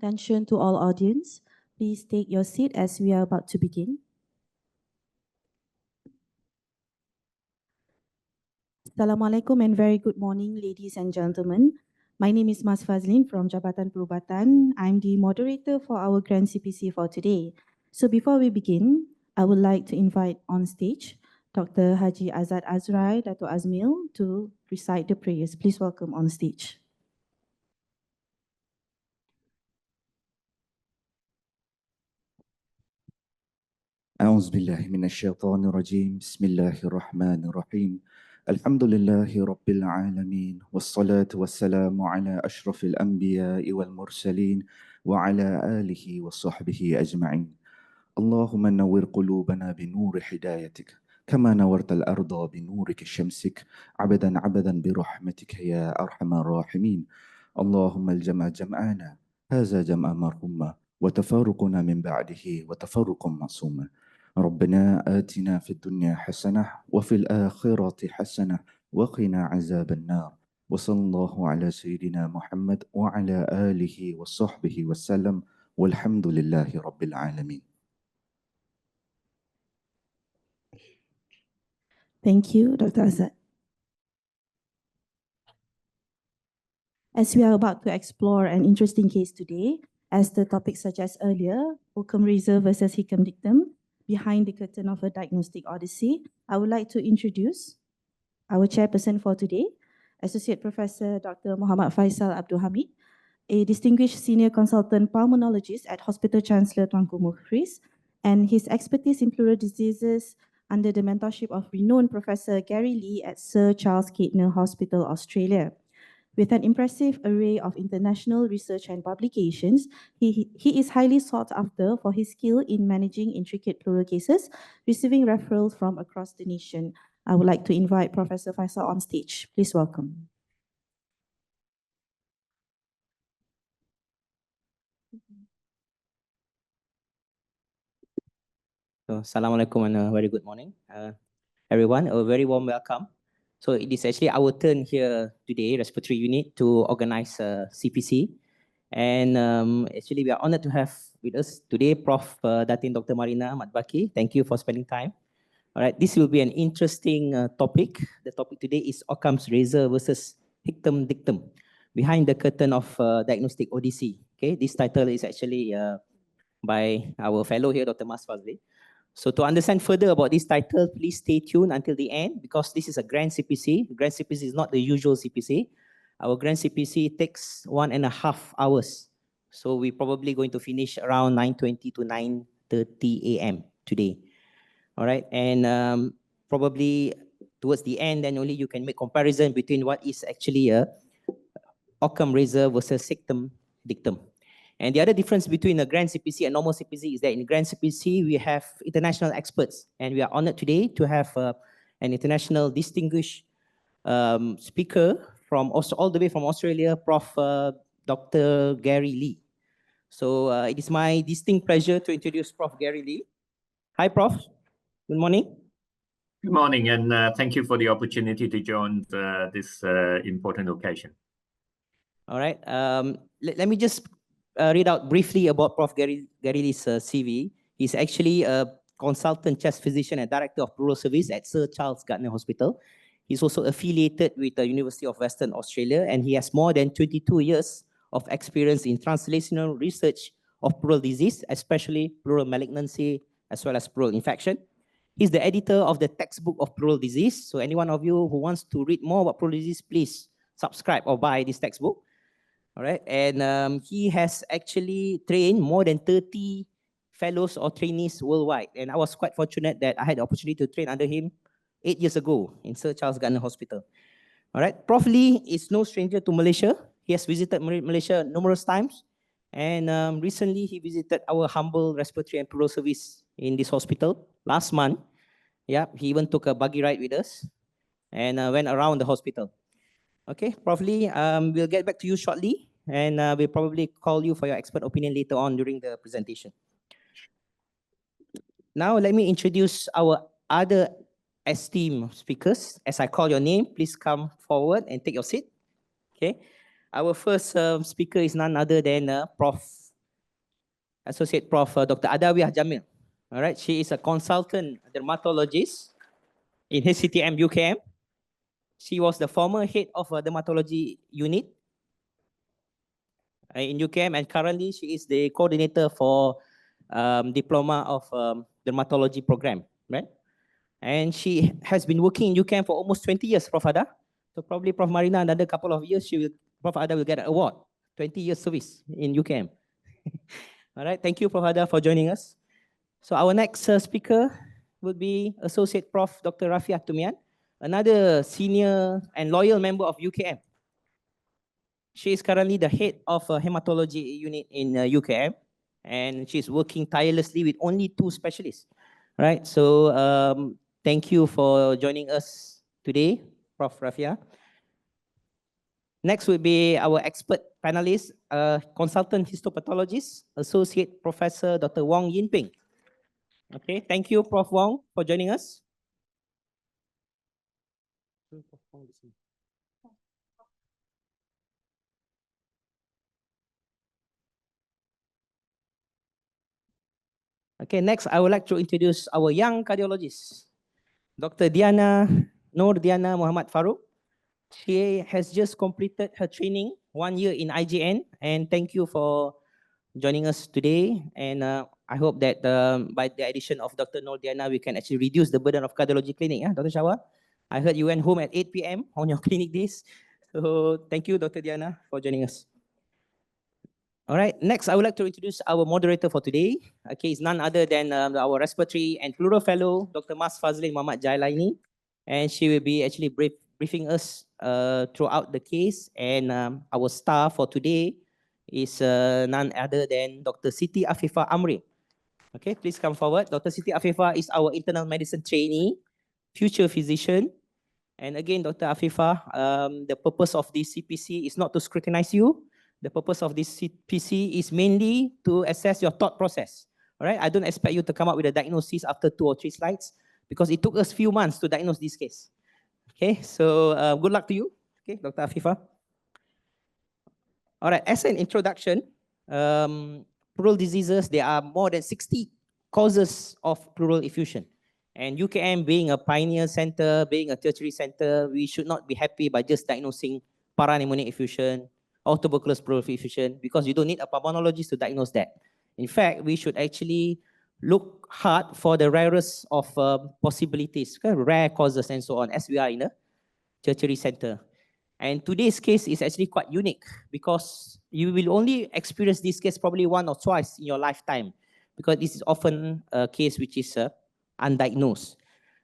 Attention to all audience. Please take your seat as we are about to begin. Assalamualaikum and very good morning, ladies and gentlemen. My name is Mas Fazlin from Jabatan Perubatan. I'm the moderator for our Grand CPC for today. So before we begin, I would like to invite on stage Dr. Haji Azad Azrai, Dato' Azmil, to recite the prayers. Please welcome on stage. أعوذ بالله من الشيطان الرجيم بسم الله الرحمن الرحيم الحمد لله رب العالمين والصلاة والسلام على أشرف الأنبياء والمرسلين وعلى آله وصحبه أجمعين اللهم نور قلوبنا بنور هدايتك كما نورت الأرض بنورك شمسك عبدا برحمتك يا أرحم الراحمين اللهم الجمع جمعنا هذا جمع مرحوما وتفارقنا من بعده وتفرق معصوما ربنا آتنا في الدنيا حسنة وفي الآخرة حسنة وقنا عذاب النار وصلى الله على سيدنا محمد وعلى آله وصحبه وسلم والحمد لله رب العالمين. Thank you, Dr. Azad. As we are about to explore an interesting case today, as the topic suggests earlier, Occam versus Hickam Dictum, behind the curtain of a Diagnostic Odyssey, I would like to introduce our chairperson for today, Associate Professor Dr. Muhammad Faisal Abdul Hamid, a distinguished senior consultant pulmonologist at Hospital Canselor Tuanku Muhriz, and his expertise in pleural diseases under the mentorship of renowned Professor Gary Lee at Sir Charles Keitner Hospital, Australia. With an impressive array of international research and publications, he is highly sought after for his skill in managing intricate pleural cases, receiving referrals from across the nation. I would like to invite Professor Faisal on stage. Please welcome. So, Assalamualaikum and a very good morning, everyone. A very warm welcome. So it is actually our turn here today, Respiratory Unit, to organize CPC. And actually we are honored to have with us today Prof. Datin Dr. Marina Madbaki. Thank you for spending time. All right, this will be an interesting topic. The topic today is Occam's razor versus Hickam Dictum, behind the curtain of Diagnostic Odyssey. Okay, this title is actually by our fellow here, Dr. Mas Fazli. So to understand further about this title, please stay tuned until the end because this is a Grand CPC. Grand CPC is not the usual CPC. Our Grand CPC takes 1.5 hours. So we're probably going to finish around 9:20 to 9:30 a.m. today. All right, and probably towards the end, then only you can make comparison between what is actually a Occam razor versus Hickam Dictum. And the other difference between a Grand CPC and normal CPC is that in Grand CPC, we have international experts. And we are honored today to have an international distinguished speaker from all the way from Australia, Prof. Dr. Gary Lee. So it is my distinct pleasure to introduce Prof. Gary Lee. Hi, Prof. Good morning. Good morning, and thank you for the opportunity to join this important occasion. All right. Let me just read out briefly about Prof. Gary Lee's CV. He's actually a consultant chest physician and director of pleural service at Sir Charles Gairdner Hospital. He's also affiliated with the University of Western Australia, and he has more than 22 years of experience in translational research of pleural disease, especially pleural malignancy as well as pleural infection. He's the editor of the textbook of pleural disease. So any one of you who wants to read more about pleural disease, please subscribe or buy this textbook. All right, and he has actually trained more than 30 fellows or trainees worldwide. And I was quite fortunate that I had the opportunity to train under him 8 years ago in Sir Charles Gairdner Hospital. All right, Prof. Lee is no stranger to Malaysia. He has visited Malaysia numerous times. And recently he visited our humble respiratory and pleural service in this hospital last month. Yeah, he even took a buggy ride with us and went around the hospital. Okay, Prof. Lee, we'll get back to you shortly, and we'll probably call you for your expert opinion later on during the presentation. Now, let me introduce our other esteemed speakers. As I call your name, please come forward and take your seat. Okay, our first speaker is none other than Prof. Associate Prof. Dr. Adawiyah Jamil. All right, she is a consultant dermatologist in HCTM UKM. She was the former head of a dermatology unit in UKM, and currently she is the coordinator for diploma of dermatology program, right? And she has been working in UKM for almost 20 years, Prof. Ada. So probably Prof. Marina, another couple of years, Prof. Ada will get an award, 20 years service in UKM. All right, thank you, Prof. Ada, for joining us. So our next speaker will be Associate Prof. Dr. Rafiah Tumian, another senior and loyal member of UKM. She is currently the head of a hematology unit in UKM, and she's working tirelessly with only 2 specialists. Right, so thank you for joining us today, Prof. Rafiah. Next will be our expert panelist, consultant histopathologist, Associate Professor Dr. Wong Yin Ping. Okay, thank you, Prof. Wong, for joining us. Okay, next I would like to introduce our young cardiologist, Dr. Nur Diana Muhammad Farouk. She has just completed her training 1 year in IGN, and thank you for joining us today. And I hope that by the addition of Dr. Nur Diana, we can actually reduce the burden of cardiology clinic. Dr. Shawar, I heard you went home at 8 p.m. on your clinic days. So thank you, Dr. Diana, for joining us. All right, next I would like to introduce our moderator for today. Okay, it's none other than our respiratory and pleural fellow, Dr. Mas Fazlin Muhammad Jailani. And she will be actually briefing us throughout the case. And our star for today is none other than Dr. Siti Afifah Amri. Okay, please come forward. Dr. Siti Afifah is our internal medicine trainee, future physician. And again, Dr. Afifah, the purpose of this CPC is not to scrutinize you. The purpose of this CPC is mainly to assess your thought process. All right, I don't expect you to come up with a diagnosis after 2 or 3 slides, because it took us few months to diagnose this case. Okay, so good luck to you. Okay, Dr. Afifah. All right, as an introduction, pleural diseases, there are more than 60 causes of pleural effusion. And UKM being a pioneer center, being a tertiary center, we should not be happy by just diagnosing parapneumonic effusion or tuberculous pleural effusion, because you don't need a pulmonologist to diagnose that. In fact, we should actually look hard for the rarest of possibilities, rare causes and so on, as we are in a tertiary center. And today's case is actually quite unique, because you will only experience this case probably 1 or twice in your lifetime, because this is often a case which is undiagnosed.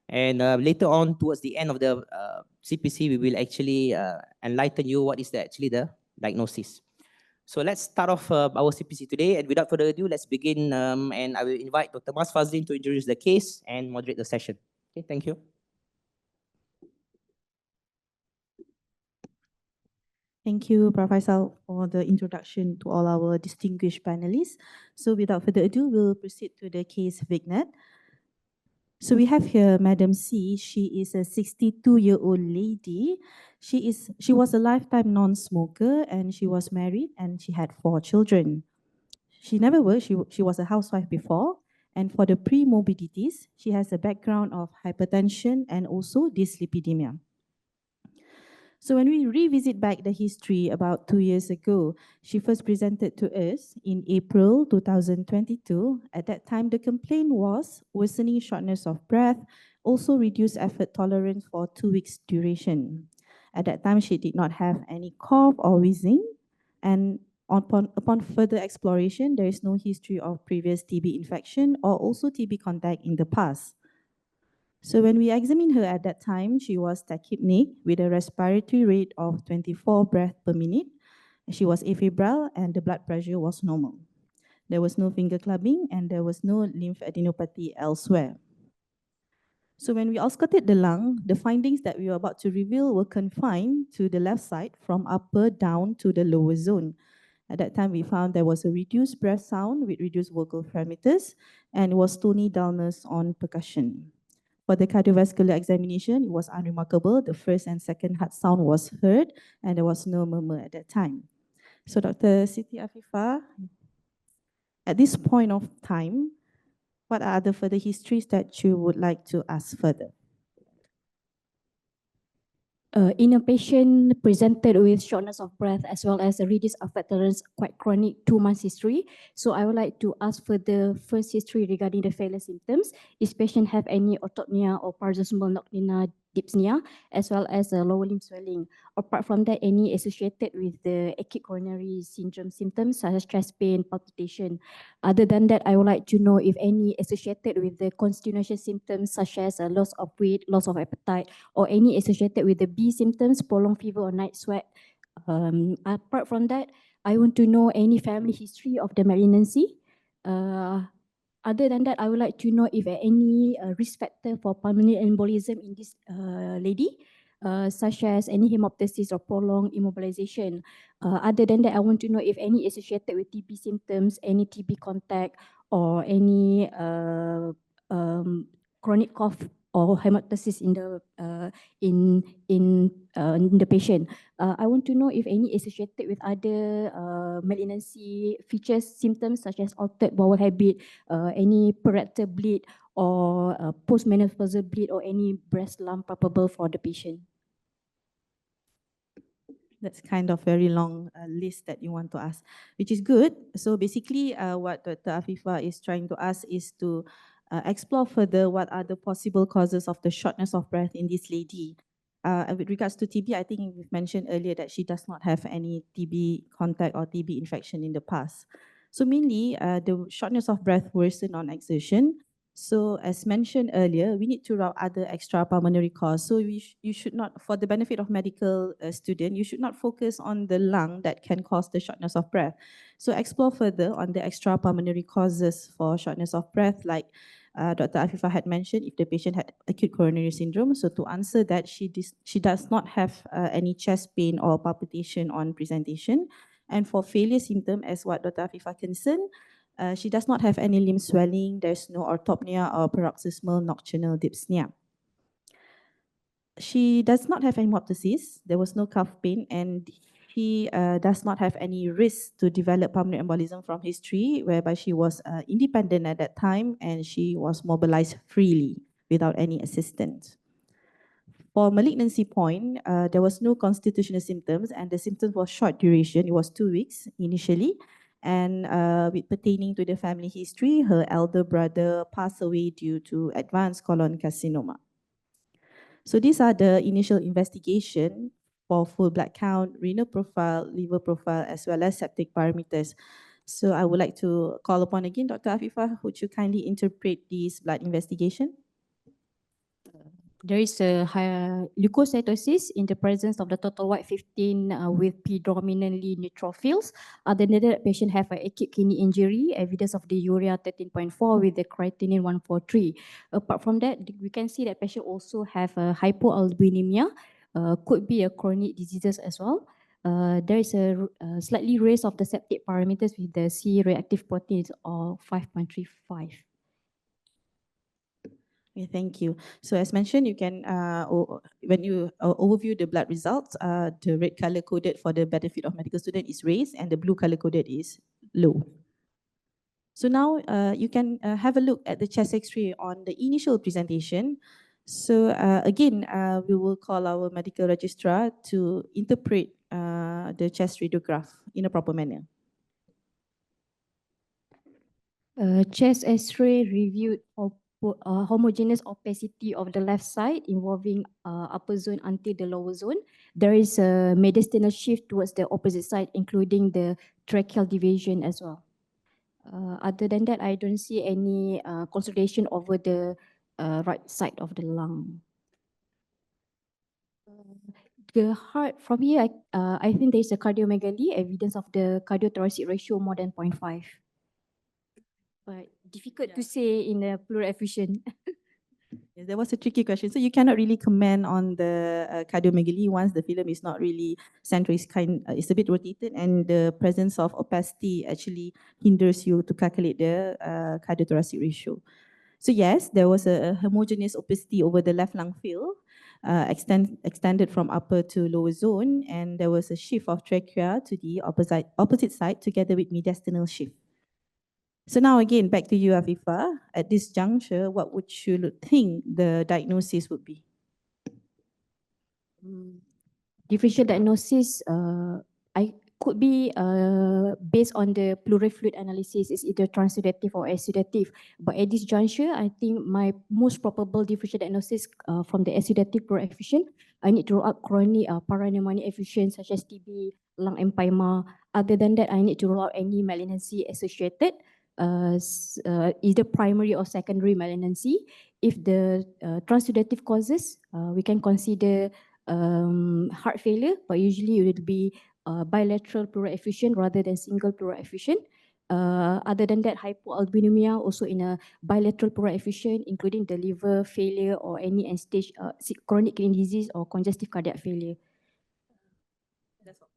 And later on, towards the end of the CPC, we will actually enlighten you what is actually the diagnosis. So let's start off our CPC today. And without further ado, let's begin. And I will invite Dr. Mas Fazlin to introduce the case and moderate the session. Okay, thank you. Thank you, Prof. Faisal, for the introduction to all our distinguished panelists. So without further ado, we'll proceed to the case vignette. So we have here Madam C. She is a 62-year-old lady. She was a lifetime non-smoker, and she was married, and she had 4 children. She never worked. She was a housewife before. And for the pre-morbidities, she has a background of hypertension and also dyslipidemia. So when we revisit back the history about 2 years ago, she first presented to us in April 2022. At that time, the complaint was worsening shortness of breath, also reduced effort tolerance for 2 weeks duration. At that time, she did not have any cough or wheezing, and upon further exploration, there is no history of previous TB infection or also TB contact in the past. So when we examined her at that time, she was tachypnic with a respiratory rate of 24 breaths per minute. She was afebrile and the blood pressure was normal. There was no finger clubbing and there was no lymphadenopathy elsewhere. So when we ausculted the lung, the findings that we were about to reveal were confined to the left side from upper down to the lower zone. At that time, we found there was a reduced breath sound with reduced vocal parameters, and it was stony dullness on percussion. For the cardiovascular examination, it was unremarkable. The first and second heart sound was heard, and there was no murmur at that time. So Dr. Siti Afifah, At this point of time, what are the further histories that you would like to ask further? In a patient presented with shortness of breath as well as a reduced affect tolerance, quite chronic 2 months history. So I would like to ask for the first history regarding the failure symptoms. Is patient have any autopnea or paroxysmal nocturna dyspnea as well as a lower limb swelling? Apart from that, any associated with the acute coronary syndrome symptoms such as chest pain, palpitation? Other than that, I would like to know if any associated with the constipation symptoms such as a loss of weight, loss of appetite, or any associated with the B symptoms, prolonged fever or night sweat. Apart from that, I want to know any family history of the malignancy. Other than that, I would like to know if any risk factor for pulmonary embolism in this lady, such as any hemoptysis or prolonged immobilization. Other than that, I want to know if any associated with TB symptoms, any TB contact, or any chronic cough or hemoptysis in the patient. I want to know if any associated with other malignancy features, symptoms such as altered bowel habit, any parietal bleed or postmenopausal bleed or any breast lump palpable for the patient. That's kind of very long list that you want to ask, which is good. So basically what Dr. Afifah is trying to ask is to explore further what are the possible causes of the shortness of breath in this lady. With regards to TB, I think we've mentioned earlier that she does not have any TB contact or TB infection in the past. So mainly the shortness of breath worsen on exertion. So as mentioned earlier, we need to route other extrapulmonary cause. So you should not, for the benefit of medical student, you should not focus on the lung that can cause the shortness of breath. So explore further on the extrapulmonary causes for shortness of breath, like Dr. Afifah had mentioned, if the patient had acute coronary syndrome. So to answer that, she does not have any chest pain or palpitation on presentation. And for failure symptom, as what Dr. Afifah concerned, she does not have any limb swelling. There's no orthopnea or paroxysmal nocturnal dyspnea. She does not have hemoptysis. There was no cuff pain, and she does not have any risk to develop pulmonary embolism from history, whereby she was independent at that time and she was mobilized freely without any assistance. For malignancy point, there was no constitutional symptoms, and the symptoms was short duration. It was 2 weeks initially. And with pertaining to the family history, her elder brother passed away due to advanced colon carcinoma. So these are the initial investigation for full blood count, renal profile, liver profile, as well as septic parameters. So I would like to call upon again Dr. Afifah, would you kindly interpret this blood investigation? There is a high leukocytosis in the presence of the total white 15 with predominantly neutrophils. Other than that, patient have an acute kidney injury, evidence of the urea 13.4 with the creatinine 143. Apart from that, we can see that patient also have a hypoalbuminemia, could be a chronic diseases as well. There is a slightly raise of the septic parameters with the C-reactive proteins of 5.35. Okay, thank you. So as mentioned, you can, when you overview the blood results, the red color coded for the benefit of medical student is raised and the blue color coded is low. So now you can have a look at the chest X-ray on the initial presentation. So again, we will call our medical registrar to interpret the chest radiograph in a proper manner. Chest X-ray reviewed homogeneous opacity of the left side involving upper zone until the lower zone. There is a mediastinal shift towards the opposite side, including the tracheal deviation as well. Other than that, I don't see any consolidation over the right side of the lung. The heart, from here, I think there is a cardiomegaly, evidence of the cardiothoracic ratio more than 0.5. But difficult to say in a pleural effusion. Yes, that was a tricky question. So you cannot really comment on the cardiomegaly once the film is not really central, it's a bit rotated, and the presence of opacity actually hinders you to calculate the cardiothoracic ratio. So yes, there was a homogeneous opacity over the left lung field, extended from upper to lower zone, and there was a shift of trachea to the opposite side together with mediastinal shift. So now again, back to you, Afifah. At this juncture, what would you think the diagnosis would be? Differential diagnosis, I could be based on the pleural fluid analysis, is either transudative or exudative. But at this juncture, I think my most probable differential diagnosis from the exudative pleural effusion, I need to rule out chronic parapneumonia effusion such as TB, lung empyema. Other than that, I need to rule out any malignancy associated, either primary or secondary malignancy. If the transudative causes, we can consider heart failure, but usually it will be bilateral pleural effusion rather than single pleural effusion. Other than that, hypoalbuminemia also in a bilateral pleural effusion, including the liver failure or any end-stage chronic kidney disease or congestive cardiac failure. That's all.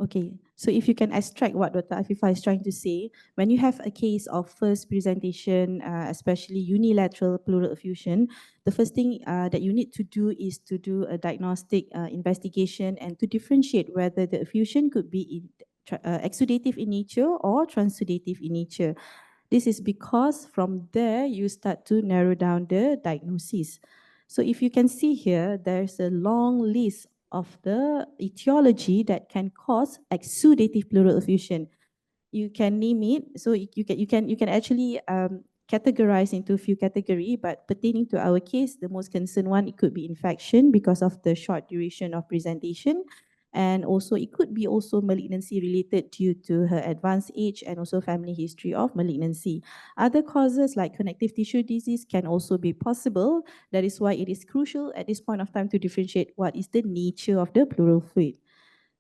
Okay, so if you can extract what Dr. Afifah is trying to say, when you have a case of first presentation, especially unilateral pleural effusion, the first thing that you need to do is to do a diagnostic investigation and to differentiate whether the effusion could be exudative in nature or transudative in nature. This is because from there you start to narrow down the diagnosis. So if you can see here, there's a long list of the etiology that can cause exudative pleural effusion. You can name it, so you can actually categorize into a few categories, but pertaining to our case, the most concerned one, it could be infection because of the short duration of presentation. And also it could be also malignancy related due to her advanced age and also family history of malignancy. Other causes like connective tissue disease can also be possible. That is why it is crucial at this point of time to differentiate what is the nature of the pleural fluid.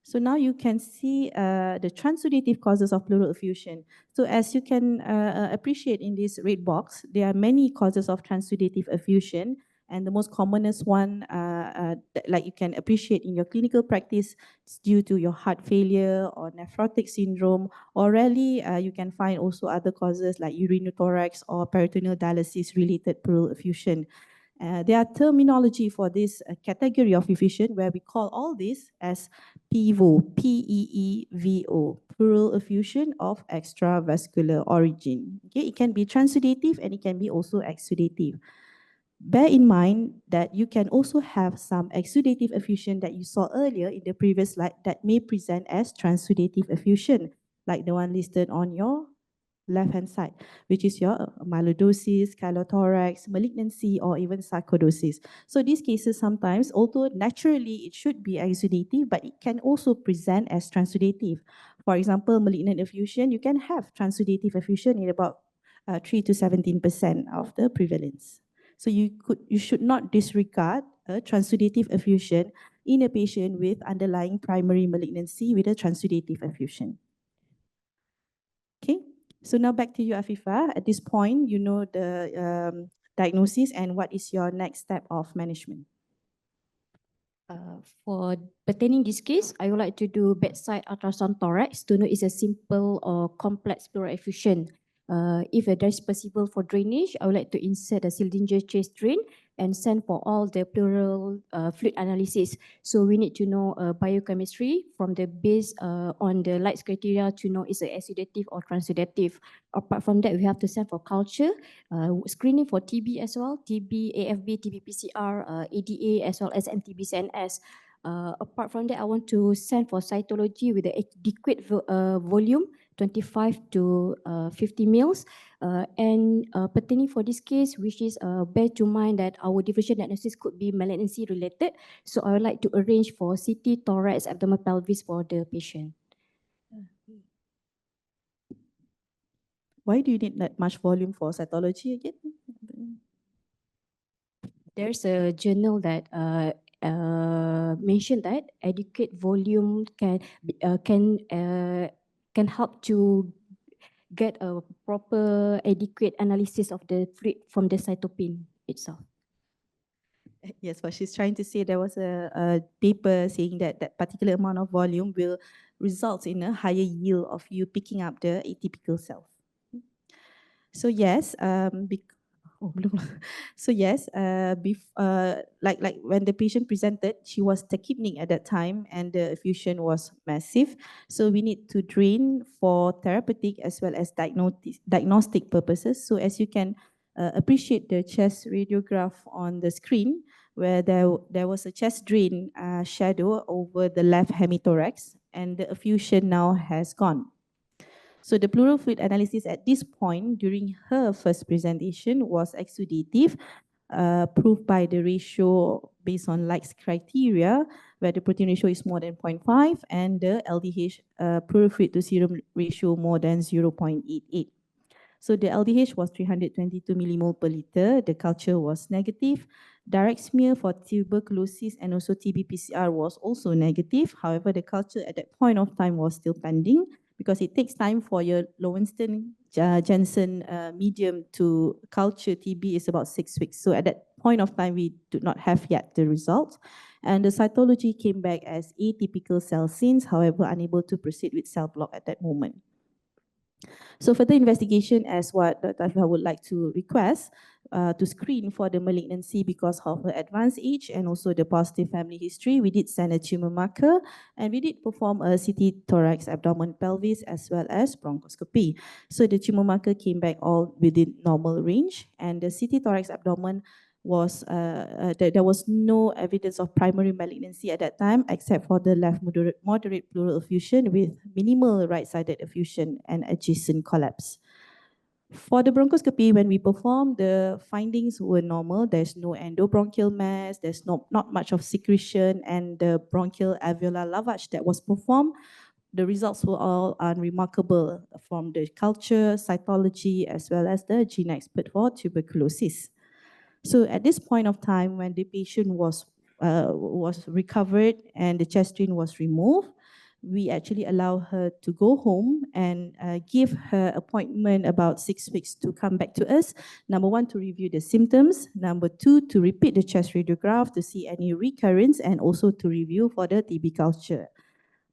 So now you can see the transudative causes of pleural effusion. So as you can appreciate in this red box, there are many causes of transudative effusion. And the most commonest one, like you can appreciate in your clinical practice, is due to your heart failure or nephrotic syndrome, or rarely you can find also other causes like urinothorax or peritoneal dialysis related pleural effusion. There are terminology for this category of effusion where we call all this as PEEVO, P-E-E-V-O, pleural effusion of extravascular origin. Okay, it can be transudative and it can be also exudative. Bear in mind that you can also have some exudative effusion that you saw earlier in the previous slide that may present as transudative effusion, like the one listed on your left-hand side, which is your myeloidosis, chylothorax, malignancy, or even sarcoidosis. So these cases sometimes, although naturally it should be exudative, but it can also present as transudative. For example, malignant effusion, you can have transudative effusion in about 3 to 17% of the prevalence. So you should not disregard a transudative effusion in a patient with underlying primary malignancy with a transudative effusion. Okay, so now back to you, Afifah. At this point, you know the diagnosis and what is your next step of management? For pertaining this case, I would like to do bedside ultrasound thorax to know is a simple or complex pleural effusion. If there is possible for drainage, I would like to insert a Sildinger chest drain and send for all the pleural fluid analysis. So we need to know biochemistry from the base on the Lights criteria to know is it exudative or transudative. Apart from that, we have to send for culture, screening for TB as well, TB, AFB, TB PCR, ADA as well as MTB-CNS. Apart from that, I want to send for cytology with the adequate volume, 25 to 50 mils. And pertaining for this case, which is bear to mind that our differential diagnosis could be malignancy related. So I would like to arrange for CT, thorax, abdomen, pelvis for the patient. Why do you need that much volume for cytology again? There's a journal that mentioned that adequate volume can help to get a proper adequate analysis of the fluid from the cytopine itself. Yes, but she's trying to say there was a paper saying that that particular amount of volume will result in a higher yield of you picking up the atypical cells. So yes, Oh, belum. So yes, like when the patient presented, she was tachypnic at that time and the effusion was massive. So we need to drain for therapeutic as well as diagnostic purposes. So as you can appreciate the chest radiograph on the screen, where there was a chest drain shadow over the left hemithorax and the effusion now has gone. So the pleural fluid analysis at this point during her first presentation was exudative, proved by the ratio based on Likes criteria, where the protein ratio is more than 0.5 and the LDH pleural fluid to serum ratio more than 0.88. So the LDH was 322 millimole per liter. The culture was negative. Direct smear for tuberculosis and also TB PCR was also negative. However, the culture at that point of time was still pending because it takes time for your Lowenstein Janssen medium to culture TB is about 6 weeks. So at that point of time, we do not have yet the result. And the cytology came back as atypical cell scenes, however, unable to proceed with cell block at that moment. So further investigation as what Dr. Afifah would like to request to screen for the malignancy because of her advanced age and also the positive family history. We did send a tumor marker and we did perform a CT thorax, abdomen, pelvis as well as bronchoscopy. So the tumor marker came back all within normal range and the CT thorax, abdomen was there was no evidence of primary malignancy at that time except for the left moderate pleural effusion with minimal right-sided effusion and adjacent collapse. For the bronchoscopy, when we performed, the findings were normal. There's no endobronchial mass, there's not much of secretion, and the bronchial alveolar lavage that was performed, the results were all unremarkable from the culture, cytology, as well as the gene expert for tuberculosis. So at this point of time, when the patient was recovered and the chest drain was removed, we actually allow her to go home and give her appointment about 6 weeks to come back to us. Number one, to review the symptoms. Number two, to repeat the chest radiograph to see any recurrence and also to review for the TB culture.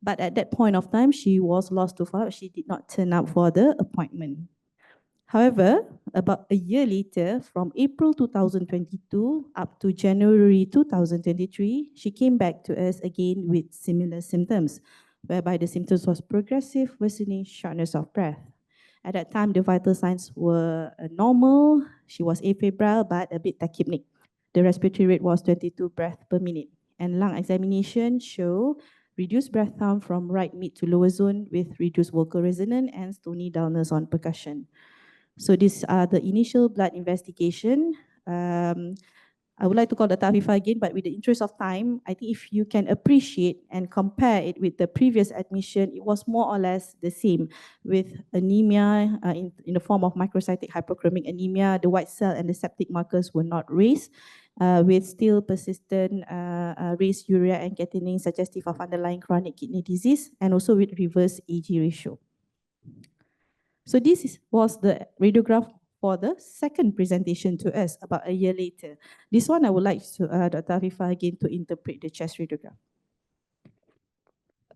But at that point of time, she was lost to follow-up. She did not turn up for the appointment. However, about a year later, from April 2022 up to January 2023, she came back to us again with similar symptoms, whereby the symptoms was progressive, worsening, shortness of breath. At that time, the vital signs were normal. She was afebrile, but a bit tachypnic. The respiratory rate was 22 breaths per minute. And lung examination show reduced breath count from right mid to lower zone with reduced vocal resonance and stony dullness on percussion. So these are the initial blood investigation. I would like to call Dr. Afifah again, but with the interest of time, I think if you can appreciate and compare it with the previous admission, it was more or less the same with anemia in the form of microcytic hypochromic anemia. The white cell and the septic markers were not raised, with still persistent raised urea and creatinine suggestive of underlying chronic kidney disease, and also with reverse AG ratio. So this was the radiograph for the second presentation to us about a year later. This one I would like to, Dr. Afifah again to interpret the chest radiograph.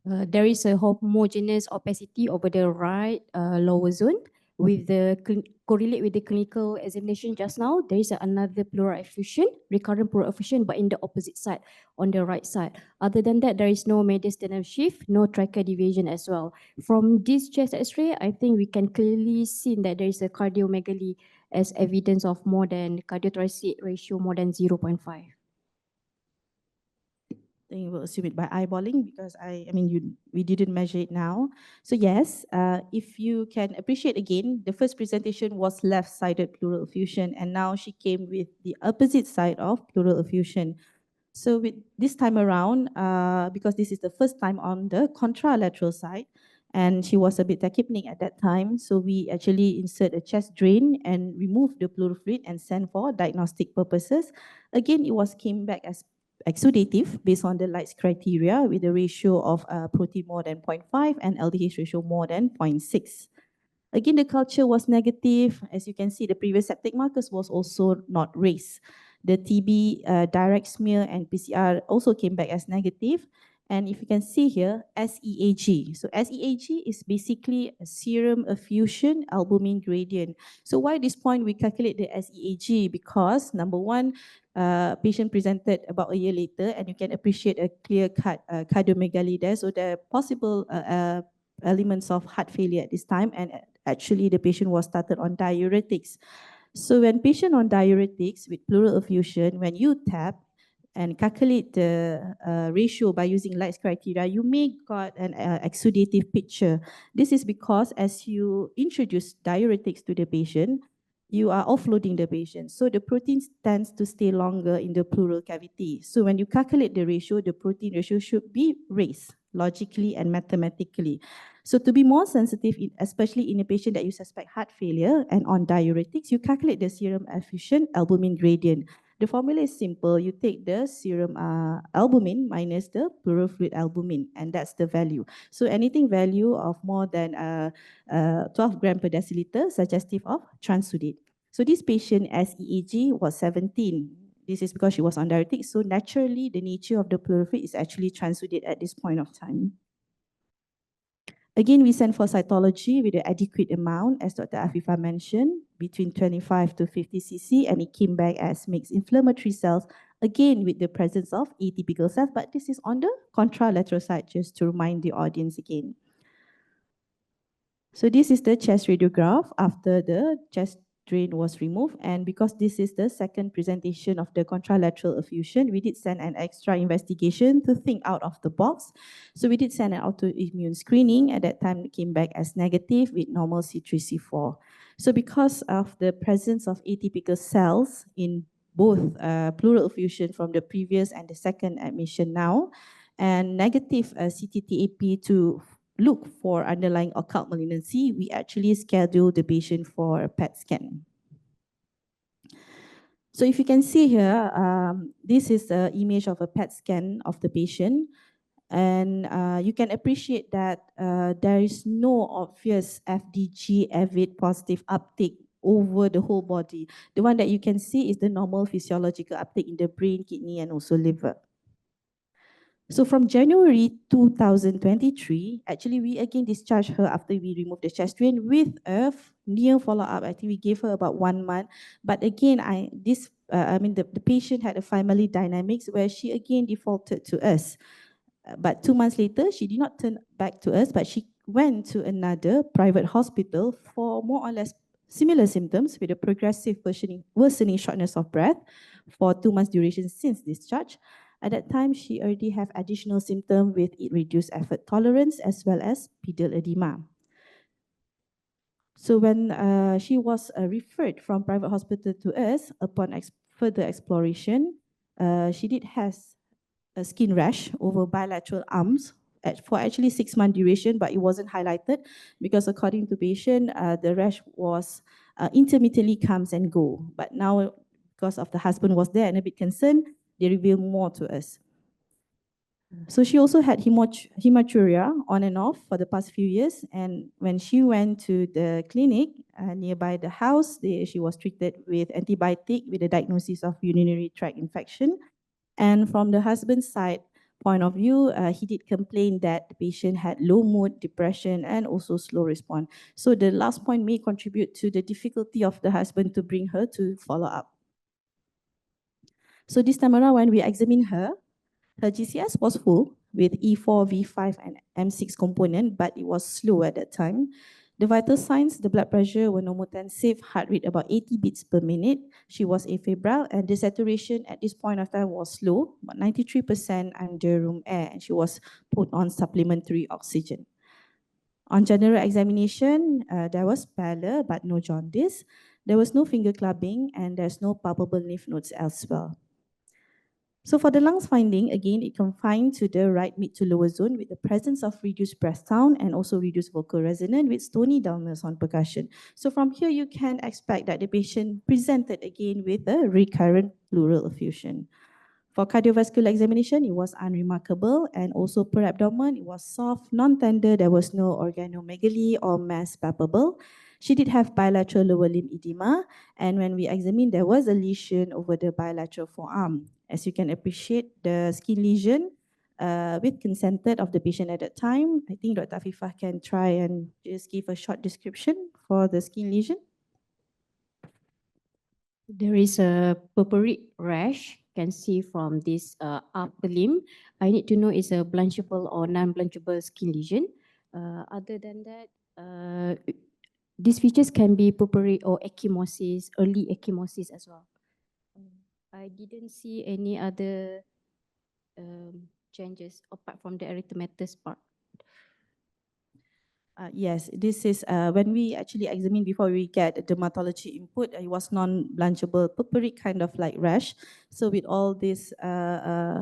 There is a homogeneous opacity over the right lower zone. With the correlate with the clinical examination just now, there is another pleural effusion, recurrent pleural effusion, but in the opposite side, on the right side. Other than that, there is no mediastinum shift, no tracheal deviation as well. From this chest X-ray, I think we can clearly see that there is a cardiomegaly as evidence of more than cardiothoracic ratio more than 0.5. I think we'll assume it by eyeballing because we didn't measure it now. So yes, if you can appreciate again, the first presentation was left-sided pleural effusion and now she came with the opposite side of pleural effusion. So with this time around, because this is the first time on the contralateral side, and she was a bit tachypnic at that time, so we actually insert a chest drain and remove the pleural fluid and send for diagnostic purposes. Again, it came back as exudative based on the Likes criteria with a ratio of protein more than 0.5 and LDH ratio more than 0.6. Again, the culture was negative. As you can see, the previous septic markers was also not raised. The TB direct smear and PCR also came back as negative. And if you can see here, SEAG. So SEAG is basically a serum effusion albumin gradient. So why at this point we calculate the SEAG? Because number one, patient presented about a year later, and you can appreciate a clear-cut cardiomegaly there. So there are possible elements of heart failure at this time, and actually the patient was started on diuretics. So when patient on diuretics with pleural effusion, when you tap and calculate the ratio by using Light's criteria, you may got an exudative picture. This is because as you introduce diuretics to the patient, you are offloading the patient. So the protein tends to stay longer in the pleural cavity. So when you calculate the ratio, the protein ratio should be raised logically and mathematically. So to be more sensitive, especially in a patient that you suspect heart failure and on diuretics, you calculate the serum effusion albumin gradient. The formula is simple. You take the serum albumin minus the pleural fluid albumin, and that's the value. So anything value of more than 12 gram per deciliter suggestive of transudate. So this patient SEAG was 17. This is because she was on diuretics. So naturally, the nature of the pleural fluid is actually transudate at this point of time. Again, we sent for cytology with an adequate amount, as Dr. Afifah mentioned, between 25 to 50 cc, and it came back as mixed inflammatory cells, again with the presence of atypical cells, but this is on the contralateral side, just to remind the audience again. So this is the chest radiograph after the chest drain was removed, and because this is the second presentation of the contralateral effusion, we did send an extra investigation to think out of the box. So we did send an autoimmune screening. At that time, it came back as negative with normal C3, C4. So because of the presence of atypical cells in both pleural effusion from the previous and the second admission now, and negative CTTAP to look for underlying occult malignancy, we actually schedule the patient for a PET scan. So if you can see here, this is the image of a PET scan of the patient. And you can appreciate that there is no obvious FDG avid positive uptake over the whole body. The one that you can see is the normal physiological uptake in the brain, kidney, and also liver. So from January 2023, actually we again discharged her after we removed the chest drain with a near follow-up. I think we gave her about 1 month. But again, the patient had a family dynamics where she again defaulted to us. But 2 months later, she did not turn back to us, but she went to another private hospital for more or less similar symptoms with a progressive worsening shortness of breath for 2 months duration since discharge. At that time, she already have additional symptoms with reduced effort tolerance as well as pedal edema. So when she was referred from private hospital to us, upon further exploration, she did have a skin rash over bilateral arms for actually 6 month duration, but it wasn't highlighted because according to patient, the rash was intermittently comes and go. But now, because of the husband was there and a bit concerned, they reveal more to us. So she also had hematuria on and off for the past few years. And when she went to the clinic nearby the house, she was treated with antibiotic with a diagnosis of urinary tract infection. And from the husband's side point of view, he did complain that the patient had low mood, depression, and also slow response. So the last point may contribute to the difficulty of the husband to bring her to follow up. So this time around, when we examined her GCS was full with E4, V5, and M6 component, but it was slow at that time. The vital signs, the blood pressure were normotensive, heart rate about 80 beats per minute. She was afebrile, and the saturation at this point of time was low, about 93% under room air, and she was put on supplementary oxygen. On general examination, there was pallor, but no jaundice. There was no finger clubbing, and there's no palpable lymph nodes elsewhere. So for the lungs finding, again, it confined to the right mid to lower zone with the presence of reduced breath sound and also reduced vocal resonance with stony dullness on percussion. So from here, you can expect that the patient presented again with a recurrent pleural effusion. For cardiovascular examination, it was unremarkable, and also per abdomen, it was soft, non-tender, there was no organomegaly or mass palpable. She did have bilateral lower limb edema, and when we examined, there was a lesion over the bilateral forearm. As you can appreciate, the skin lesion with consented of the patient at that time. I think Dr. Afifah can try and just give a short description for the skin lesion. There is a purpuric rash, can see from this upper limb. I need to know is a blanchable or non-blanchable skin lesion. Other than that, these features can be purpuric or ecchymosis, early ecchymosis as well. I didn't see any other changes apart from the erythematous part. Yes, this is when we actually examine before we get dermatology input, it was non-blanchable purpuric kind of like rash. So with all this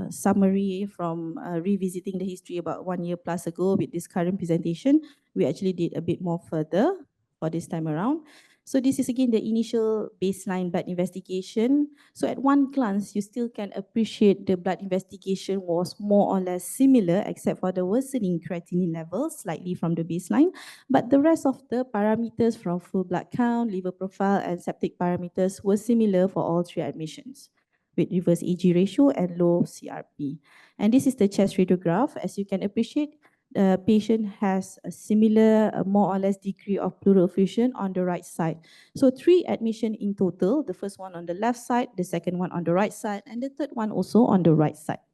summary from revisiting the history about 1 year plus ago with this current presentation, we actually did a bit more further for this time around. So this is again the initial baseline blood investigation. So at one glance, you still can appreciate the blood investigation was more or less similar except for the worsening creatinine levels slightly from the baseline. But the rest of the parameters from full blood count, liver profile and septic parameters were similar for all 3 admissions with reverse AG ratio and low CRP. And this is the chest radiograph. As you can appreciate, the patient has a similar, more or less degree of pleural effusion on the right side. So 3 admission in total, the first one on the left side, the second one on the right side, and the third one also on the right side.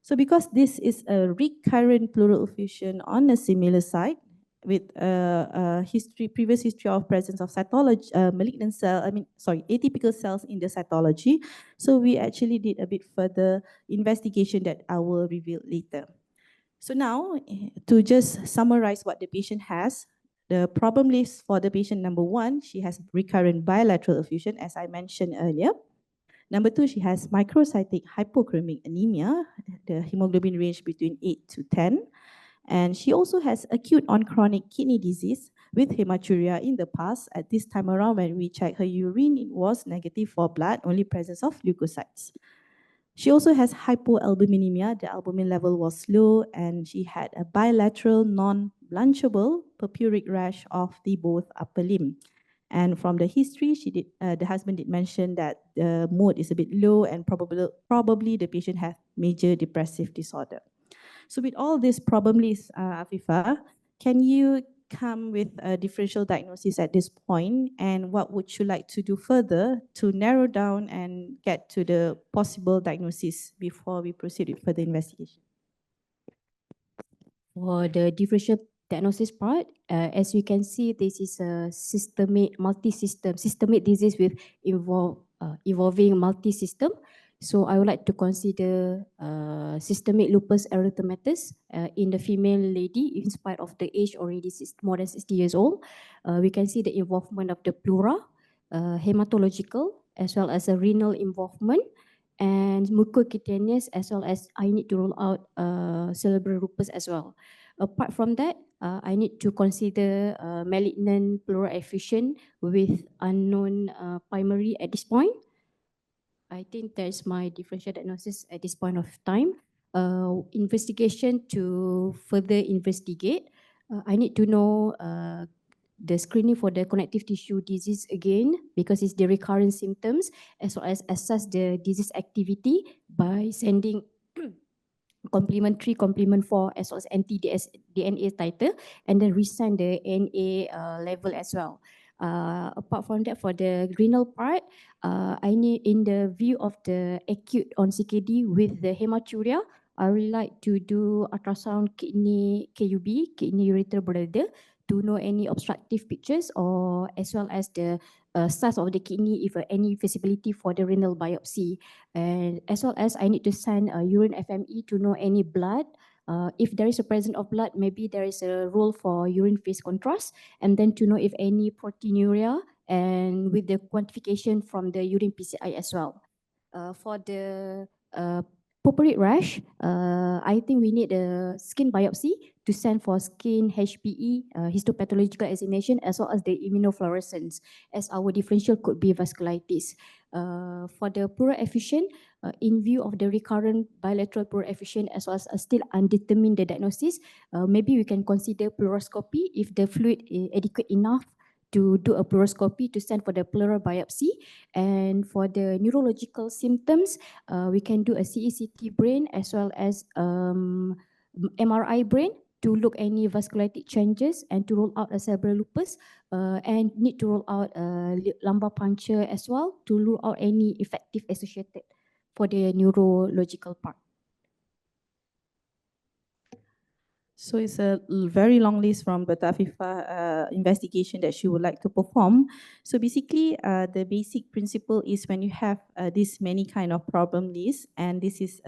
So because this is a recurrent pleural effusion on a similar site with previous history of presence of cytology, malignant cell, atypical cells in the cytology. So we actually did a bit further investigation that I will reveal later. So now, to just summarize what the patient has, the problem list for the patient number 1, she has recurrent bilateral effusion, as I mentioned earlier. Number 2, she has microcytic hypochromic anemia, the hemoglobin range between 8 to 10. And she also has acute on chronic kidney disease with hematuria in the past. At this time around, when we checked her urine, it was negative for blood, only presence of leukocytes. She also has hypoalbuminemia. The albumin level was low, and she had a bilateral non-blanchable purpuric rash of the both upper limb. And from the history, the husband did mention that the mood is a bit low, and probably the patient has major depressive disorder. So with all these problems, Afifah, can you come with a differential diagnosis at this point, and what would you like to do further to narrow down and get to the possible diagnosis before we proceed with further investigation? For the differential diagnosis part, as you can see, this is a systemic disease with evolving multi-system. So I would like to consider systemic lupus erythematosus in the female lady in spite of the age already more than 60 years old. We can see the involvement of the pleura, hematological, as well as a renal involvement, and mucocutaneous, as well as I need to rule out cerebral lupus as well. Apart from that, I need to consider malignant pleural effusion with unknown primary at this point. I think that's my differential diagnosis at this point of time. Investigation to further investigate. I need to know the screening for the connective tissue disease again, because it's the recurrent symptoms, as well as assess the disease activity by sending complement 3, complement 4, as well as anti-DNA titer, and then resend the NA level as well. Apart from that, for the renal part, I need, in the view of the acute on CKD with the hematuria, I would like to do ultrasound kidney KUB, kidney ureter bladder, to know any obstructive pictures, or as well as the size of the kidney, if any feasibility for the renal biopsy. And as well as I need to send a urine FME to know any blood. If there is a presence of blood, maybe there is a role for urine phase contrast, and then to know if any proteinuria, and with the quantification from the urine PCI as well. For the purpuric rash, I think we need a skin biopsy to send for skin HPE, histopathological examination, as well as the immunofluorescence, as our differential could be vasculitis. For the pleural effusion, in view of the recurrent bilateral pleural effusion, as well as still undetermined the diagnosis, maybe we can consider pleuroscopy if the fluid is adequate enough to do a fluoroscopy to send for the pleural biopsy. And for the neurological symptoms, we can do a CECT brain as well as MRI brain to look any vasculitic changes and to rule out a cerebral lupus, and need to rule out lumbar puncture as well to rule out any effective associated for the neurological part. So it's a very long list from the Afifah investigation that she would like to perform. So basically, the basic principle is when you have this many kind of problem lists, and this is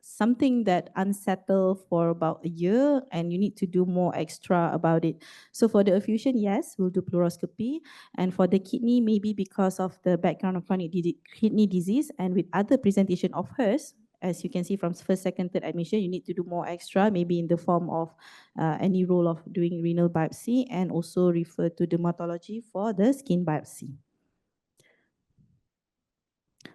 something that unsettled for about a year, and you need to do more extra about it. So for the effusion, yes, we'll do fluoroscopy, and for the kidney, maybe because of the background of chronic kidney disease, and with other presentation of hers, as you can see from first, second, third admission, you need to do more extra, maybe in the form of any role of doing renal biopsy, and also refer to dermatology for the skin biopsy.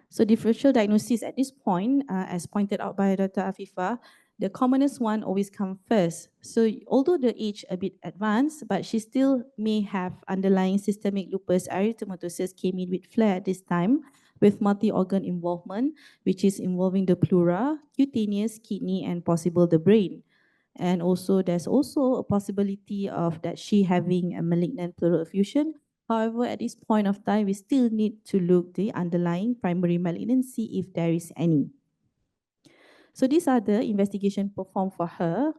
So differential diagnosis at this point, as pointed out by Dr. Afifah, the commonest one always comes first. So although the age a bit advanced, but she still may have underlying systemic lupus erythematosus came in with flare at this time, with multi-organ involvement, which is involving the pleura, cutaneous, kidney, and possible the brain. And also there's also a possibility of that she having a malignant pleural effusion. However, at this point of time, we still need to look the underlying primary malignancy if there is any. So these are the investigation performed for her.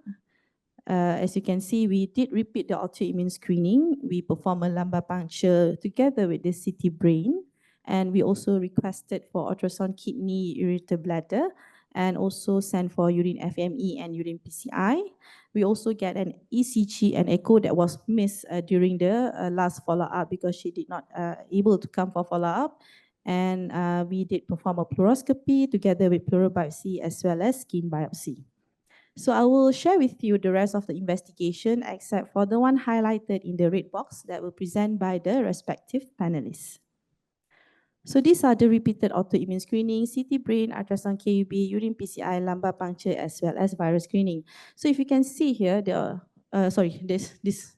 As you can see, we did repeat the autoimmune screening. We performed a lumbar puncture together with the Siti brain. And we also requested for ultrasound kidney, ureter bladder, and also sent for urine FME and urine PCI. We also get an ECG and echo that was missed during the last follow-up because she did not able to come for follow-up. And we did perform a fluoroscopy together with pleural biopsy as well as skin biopsy. So I will share with you the rest of the investigation except for the one highlighted in the red box that will present by the respective panelists. So these are the repeated autoimmune screening, CT brain, ultrasound KUB, urine PCI, lumbar puncture, as well as virus screening. So if you can see here, this is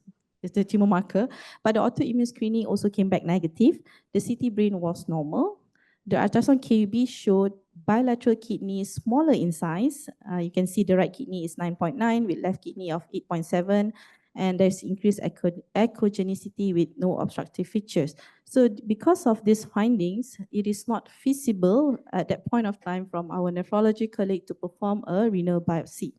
the tumor marker, but the autoimmune screening also came back negative. The CT brain was normal. The ultrasound KUB showed bilateral kidney smaller in size. You can see the right kidney is 9.9 with left kidney of 8.7. And there's increased echogenicity with no obstructive features. So because of these findings, it is not feasible at that point of time from our nephrology colleague to perform a renal biopsy.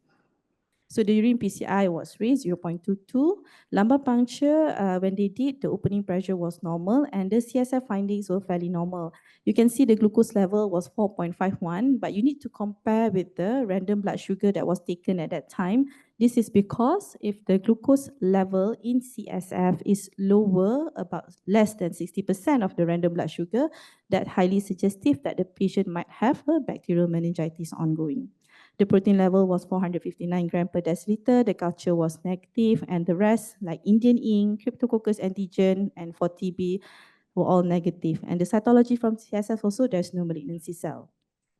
So the urine PCI was raised 0.22. Lumbar puncture, when they did, the opening pressure was normal and the CSF findings were fairly normal. You can see the glucose level was 4.51, but you need to compare with the random blood sugar that was taken at that time. This is because if the glucose level in CSF is lower, about less than 60% of the random blood sugar, that highly suggestive that the patient might have a bacterial meningitis ongoing. The protein level was 459 grams per deciliter, the culture was negative, and the rest, like Indian ink, Cryptococcus antigen, and for TB, were all negative. And the cytology from CSF also, there's no malignancy cell.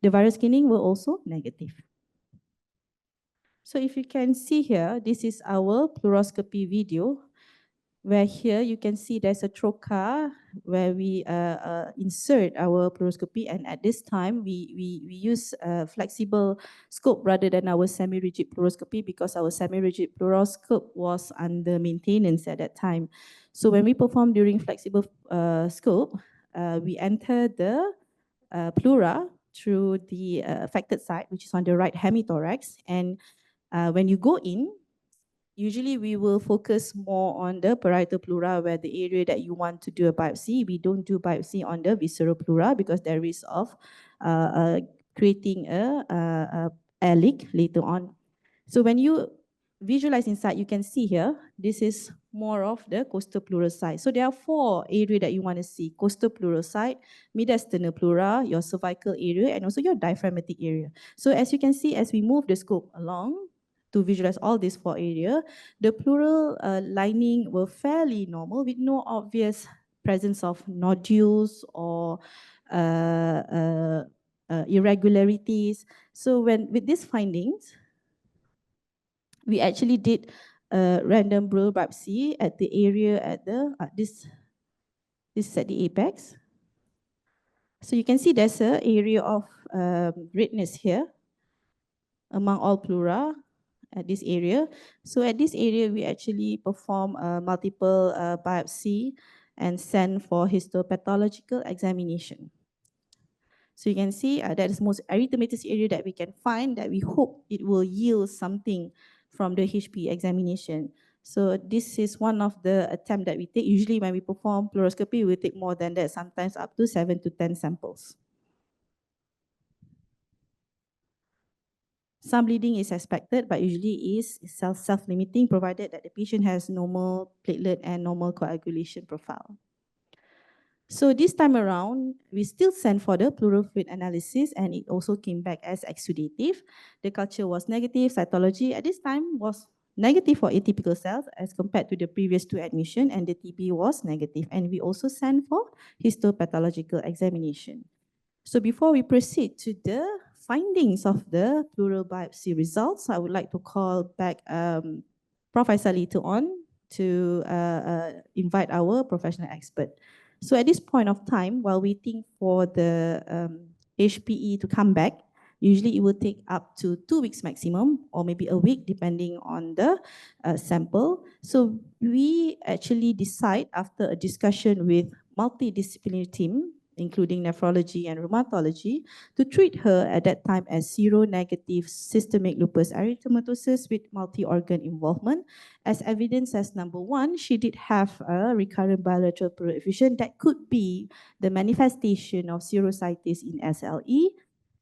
The virus screening were also negative. So if you can see here, this is our fluoroscopy video, where here you can see there's a trocar where we insert our fluoroscopy, and at this time we use a flexible scope rather than our semi-rigid fluoroscopy because our semi-rigid fluoroscope was under maintenance at that time. So when we perform during flexible scope, we enter the pleura through the affected side, which is on the right hemithorax, and when you go in, usually we will focus more on the parietal pleura where the area that you want to do a biopsy. We don't do biopsy on the visceral pleura because there is of creating a air leak later on. So when you visualize inside, you can see here, this is more of the costal pleural side. So there are 4 areas that you want to see: costal pleural side, mediastinal pleura, your cervical area, and also your diaphragmatic area. So as you can see, as we move the scope along, to visualize all these 4 areas, the pleural lining were fairly normal with no obvious presence of nodules or irregularities. So with these findings, we actually did a random pleural biopsy at the area at the this This is at the apex. So you can see there's an area of redness here among all pleura at this area. So at this area, we actually perform multiple biopsy and send for histopathological examination. So you can see that is the most erythematous area that we can find, that we hope it will yield something from the HP examination. So this is one of the attempts that we take. Usually when we perform fluoroscopy, we take more than that, sometimes up to 7 to 10 samples. Some bleeding is expected, but usually is self-limiting, provided that the patient has normal platelet and normal coagulation profile. So this time around, we still sent for the pleural fluid analysis, and it also came back as exudative. The culture was negative, cytology at this time was negative for atypical cells as compared to the previous 2 admission, and the TB was negative. And we also sent for histopathological examination. So before we proceed to the findings of the pleural biopsy results, I would like to call back Prof. Faisal later on to invite our professional expert. So at this point of time, while waiting for the HPE to come back, usually it will take up to 2 weeks maximum, or maybe a week, depending on the sample. So we actually decide, after a discussion with multidisciplinary team, including nephrology and rheumatology, to treat her at that time as seronegative systemic lupus erythematosus with multi-organ involvement, as evidence as number 1, she did have a recurrent bilateral pleural effusion that could be the manifestation of serositis in SLE,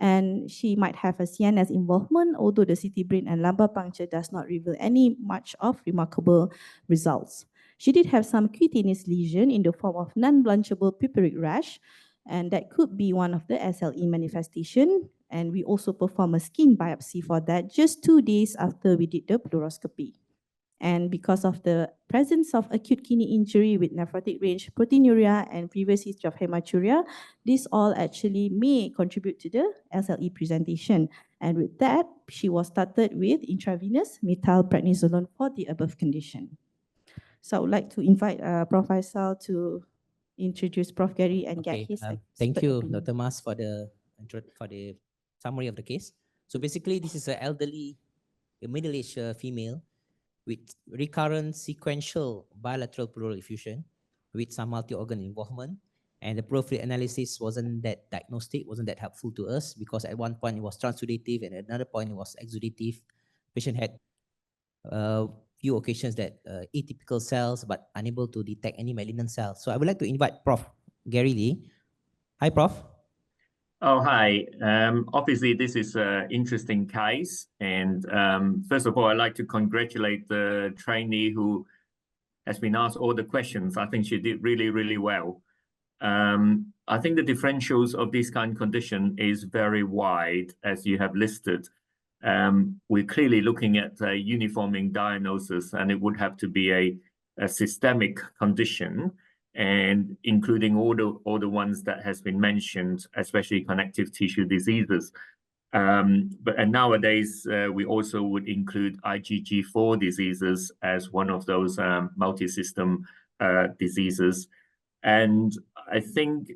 and she might have a CNS involvement, although the CT brain and lumbar puncture does not reveal any much of remarkable results. She did have some cutaneous lesion in the form of non-blanchable purpuric rash, and that could be one of the SLE manifestation. And we also perform a skin biopsy for that just 2 days after we did the fluoroscopy. And because of the presence of acute kidney injury with nephrotic range proteinuria and previous history of hematuria, this all actually may contribute to the SLE presentation. And with that, she was started with intravenous methylprednisolone for the above condition. So I would like to invite Prof. Faisal to introduce Prof. Gary and get his thank you, opinion. Dr. Mas, for the summary of the case. So basically, this is an elderly, middle-aged female with recurrent sequential bilateral pleural effusion with some multi-organ involvement. And the pleural fluid analysis wasn't that diagnostic, wasn't that helpful to us, because at one point it was transudative and at another point it was exudative. Patient had few occasions that atypical cells but unable to detect any malignant cells. So I would like to invite Prof. Gary Lee. Hi, Prof. Oh, hi. Obviously, this is an interesting case. And first of all, I'd like to congratulate the trainee who has been asked all the questions. I think she did really, really well. I think the differentials of this kind of condition is very wide, as you have listed. We're clearly looking at a uniforming diagnosis, and it would have to be a systemic condition, and including all the ones that has been mentioned, especially connective tissue diseases. But nowadays, we also would include IgG4 diseases as one of those multi-system diseases. And I think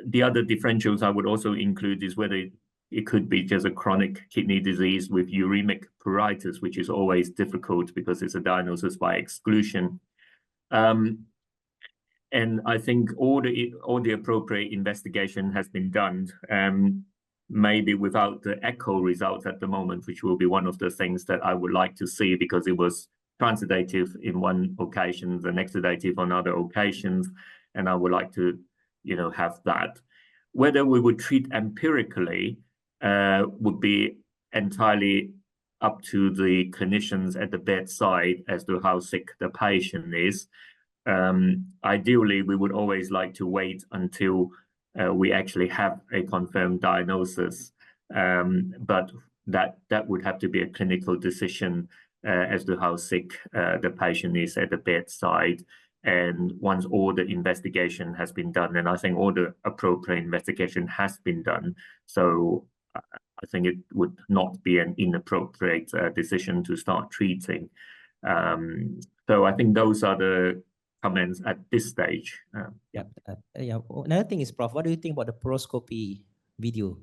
the other differentials I would also include is whether it could be just a chronic kidney disease with uremic pruritus, which is always difficult because it's a diagnosis by exclusion. And I think all the appropriate investigation has been done, maybe without the echo results at the moment, which will be one of the things that I would like to see, because it was transudative in one occasion and exudative on other occasions, and I would like to, have that. Whether we would treat empirically would be entirely up to the clinicians at the bedside as to how sick the patient is. Ideally, we would always like to wait until we actually have a confirmed diagnosis, but that would have to be a clinical decision as to how sick the patient is at the bedside. And once all the investigation has been done, and I think all the appropriate investigation has been done, so I think it would not be an inappropriate decision to start treating. So I think those are the comments at this stage. Yeah. Another thing is, Prof, what do you think about the poroscopy video,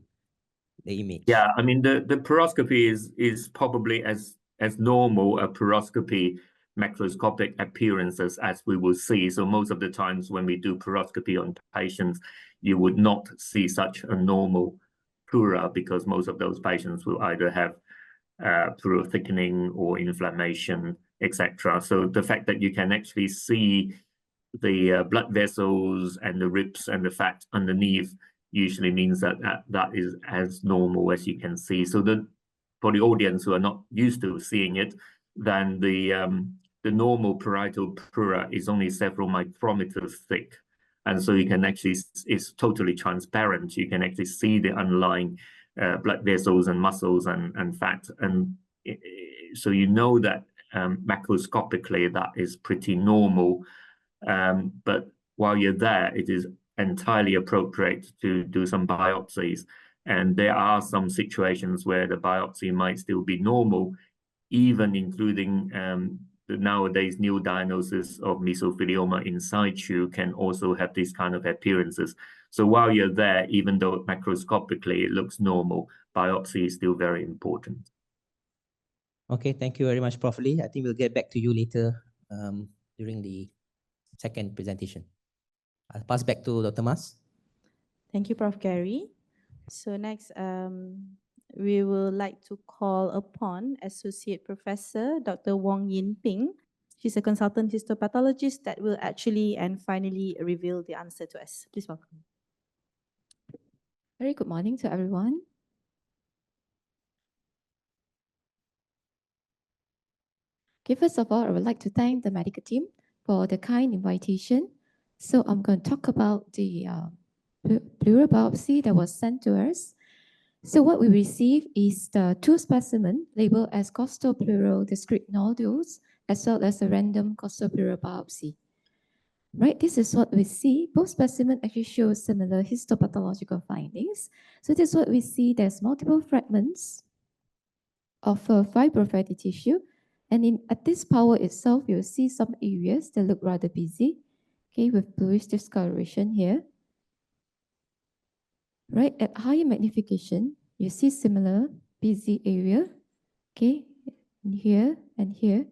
the image? Yeah, I mean, the poroscopy is probably as normal a poroscopy macroscopic appearances as we will see. So most of the times when we do poroscopy on patients, you would not see such a normal pleura because most of those patients will either have pleural thickening or inflammation, etc. So the fact that you can actually see the blood vessels and the ribs and the fat underneath usually means that that is as normal as you can see. So for the audience who are not used to seeing it, then the normal parietal pleura is only several micrometers thick. And so you can actually, it's totally transparent. You can actually see the underlying blood vessels and muscles and fat. And so you know that macroscopically that is pretty normal. But while you're there, it is entirely appropriate to do some biopsies. And there are some situations where the biopsy might still be normal, even including the nowadays new diagnosis of mesothelioma in situ can also have these kind of appearances. So while you're there, even though macroscopically it looks normal, biopsy is still very important. Okay, thank you very much, Prof. Lee. I think we'll get back to you later during the second presentation. I'll pass back to Dr. Mas. Thank you, Prof. Gary. So next, we will like to call upon Associate Professor Dr. Wong Yin Ping. She's a consultant histopathologist that will actually and finally reveal the answer to us. Please welcome. Very good morning to everyone. Okay, first of all, I would like to thank the medical team for the kind invitation. So I'm going to talk about the pleural biopsy that was sent to us. So what we received is the two specimens labeled as costal pleural discrete nodules, as well as a random costal pleural biopsy. Right, this is what we see. Both specimens actually show similar histopathological findings. So this is what we see. There's multiple fragments of fibrofatty tissue. And at this power itself, you'll see some areas that look rather busy, okay, with bluish discoloration here. Right, at higher magnification, you see similar busy area, okay, here and here.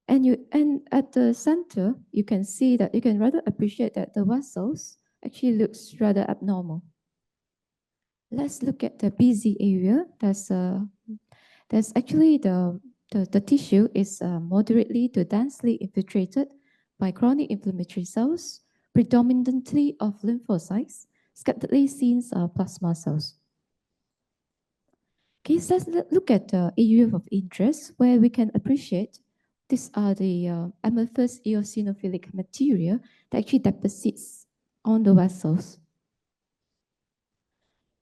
And at the center, you can see that you can rather appreciate that the vessels actually looks rather abnormal. Let's look at the busy area. There's actually the tissue is moderately to densely infiltrated by chronic inflammatory cells, predominantly of lymphocytes, scatteredly seen plasma cells. Okay, so let's look at the area of interest where we can appreciate these are the amorphous eosinophilic material that actually deposits on the vessels.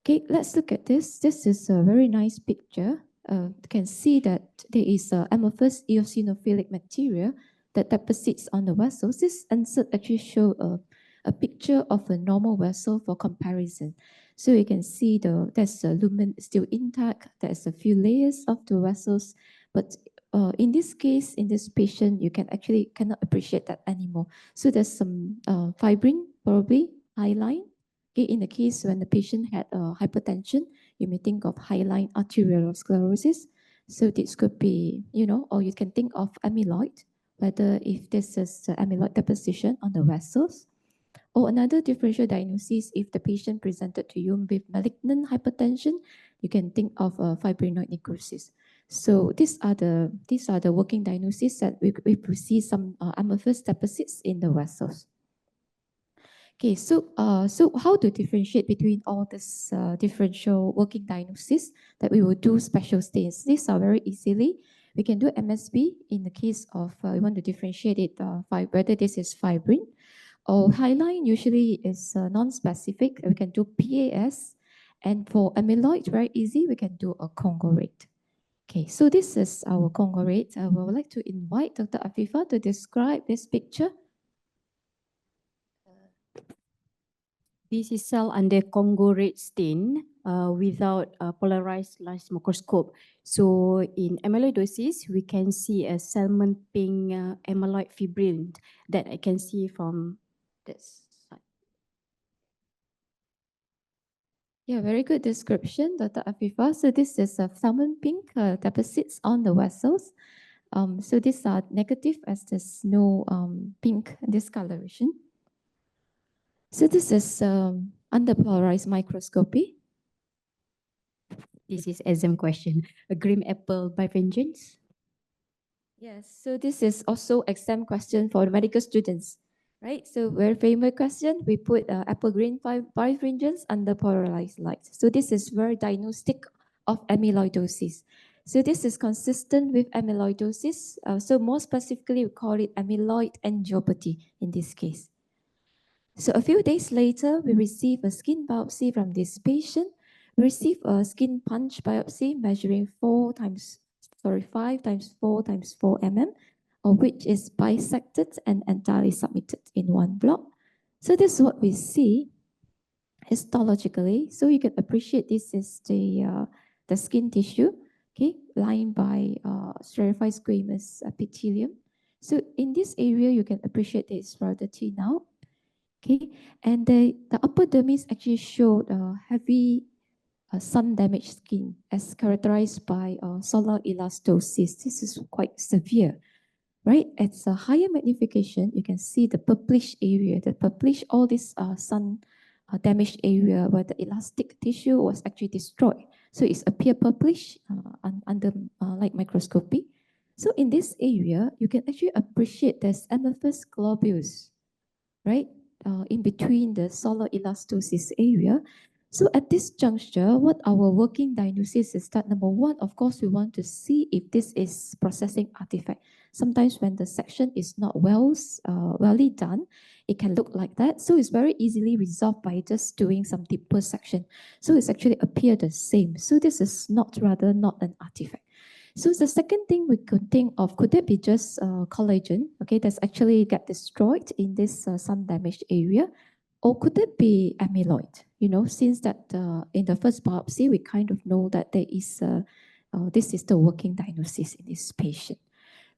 Okay, let's look at this. This is a very nice picture. You can see that there is amorphous eosinophilic material that deposits on the vessels. This insert actually shows a picture of a normal vessel for comparison. So you can see there's a lumen still intact. There's a few layers of the vessels, but in this case, in this patient, you cannot appreciate that anymore. So there's some fibrin, probably hyaline. Okay, in the case when the patient had hypertension, you may think of hyaline arteriolosclerosis. So this could be, or you can think of amyloid, whether if this is amyloid deposition on the vessels. Or another differential diagnosis, if the patient presented to you with malignant hypertension, you can think of fibrinoid necrosis. So these are the working diagnoses that we see some amorphous deposits in the vessels. Okay, so how to differentiate between all this differential working diagnosis that we will do special stains? These are very easily. We can do MSB in the case of we want to differentiate it whether this is fibrin or hyaline. Usually is non-specific. We can do PAS, and for amyloid, very easy. We can do a conglomerate. Okay, so this is our conglomerate. I would like to invite Dr. Afifah to describe this picture. This is cell under conglomerate stain. without a polarized light microscope. So in amyloidosis, we can see a salmon pink amyloid fibril that I can see from this side. Yeah, very good description, Dr. Afifah. So this is a salmon pink deposits on the vessels. So these are negative as there's no pink discoloration. So this is under polarized microscopy. This is exam question. A green apple by vengeance. Yes, so this is also exam question for the medical students, right? So very famous question. We put apple green by vengeance under polarized light. So this is very diagnostic of amyloidosis. So this is consistent with amyloidosis. So more specifically, we call it amyloid angiopathy in this case. So a few days later, we receive a skin biopsy from this patient. We receive a skin punch biopsy measuring 5 times 4 times 4 mm, which is bisected and entirely submitted in one block. So this is what we see histologically. So you can appreciate this is the skin tissue, okay, lined by stratified squamous epithelium. So in this area, you can appreciate there is rather thin out. Okay, and the upper dermis actually showed heavy sun-damaged skin as characterized by solar elastosis. This is quite severe, right? At a higher magnification, you can see the purplish area, all this sun damaged area where the elastic tissue was actually destroyed. So it's appear purplish under light microscopy. So in this area, you can actually appreciate there's amorphous globules, right? In between the solar elastosis area. So at this juncture, what our working diagnosis is that number one, of course, we want to see if this is processing artifact. Sometimes when the section is not well done, it can look like that. So it's very easily resolved by just doing some deeper section. So it's actually appear the same. So this is not an artifact. So the second thing we could think of, could it be just collagen, okay, that's actually get destroyed in this sun-damaged area? Or could it be amyloid? You know, since that in the first biopsy, we kind of know that there is this is the working diagnosis in this patient.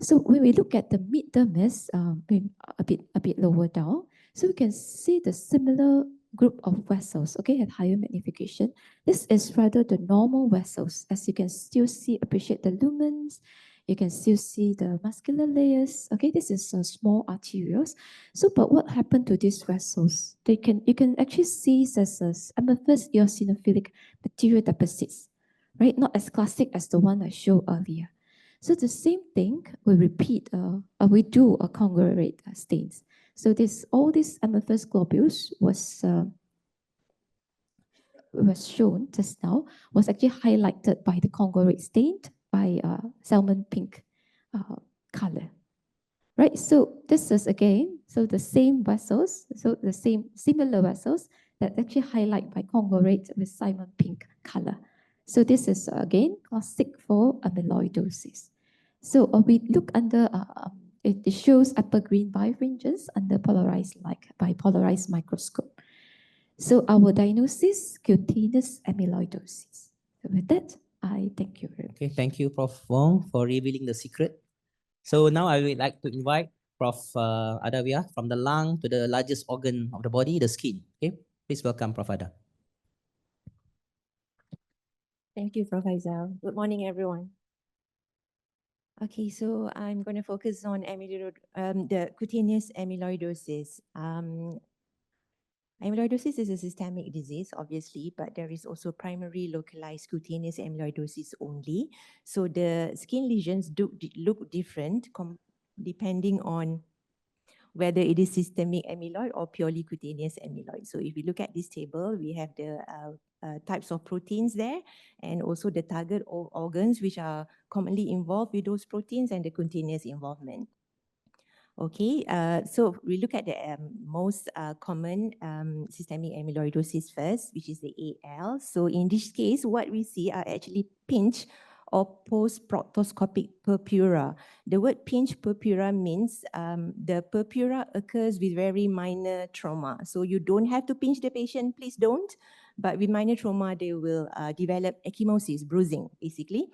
So when we look at the mid-dermis, a bit lower down, so we can see the similar group of vessels, okay, at higher magnification. This is rather the normal vessels, as you can still see, appreciate the lumens, you can still see the muscular layers, okay, this is small arterioles. So, but what happened to these vessels? You can actually see as amorphous eosinophilic material deposits, right? Not as classic as the one I showed earlier. So the same thing, we repeat, we do a conglomerate stains. So all these amorphous globules was shown just now, was actually highlighted by the conglomerate stain by salmon pink color. Right, so this is again, so the same vessels, so the similar vessels that actually highlight by conglomerate with salmon pink color. So this is again classic for amyloidosis. So we look under, it shows upper green birefringence under polarized light by polarized microscope. So our diagnosis, cutaneous amyloidosis. So with that, I thank you very much. Okay, thank you, Prof. Wong, for revealing the secret. So now I would like to invite Prof. Adawiyah from the lung to the largest organ of the body, the skin. Okay, please welcome Prof. Ada. Thank you, Prof. Faisal. Good morning, everyone. Okay, so I'm going to focus on the cutaneous amyloidosis. Amyloidosis is a systemic disease, obviously, but there is also primary localized cutaneous amyloidosis only. So the skin lesions do look different depending on whether it is systemic amyloid or purely cutaneous amyloid. So if we look at this table, we have the types of proteins there, and also the target organs which are commonly involved with those proteins and the cutaneous involvement. Okay, so we look at the most common systemic amyloidosis first, which is the AL. So in this case, what we see are actually pinch or post-proctoscopic purpura. The word pinch purpura means the purpura occurs with very minor trauma. So you don't have to pinch the patient, please don't. But with minor trauma, they will develop ecchymosis, bruising, basically.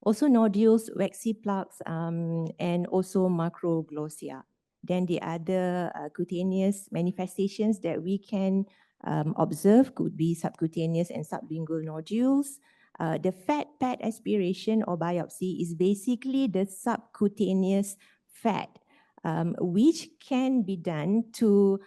Also nodules, waxy plaques, and also macroglossia. Then the other cutaneous manifestations that we can observe could be subcutaneous and sublingual nodules. The fat pad aspiration or biopsy is basically the subcutaneous fat, which can be done to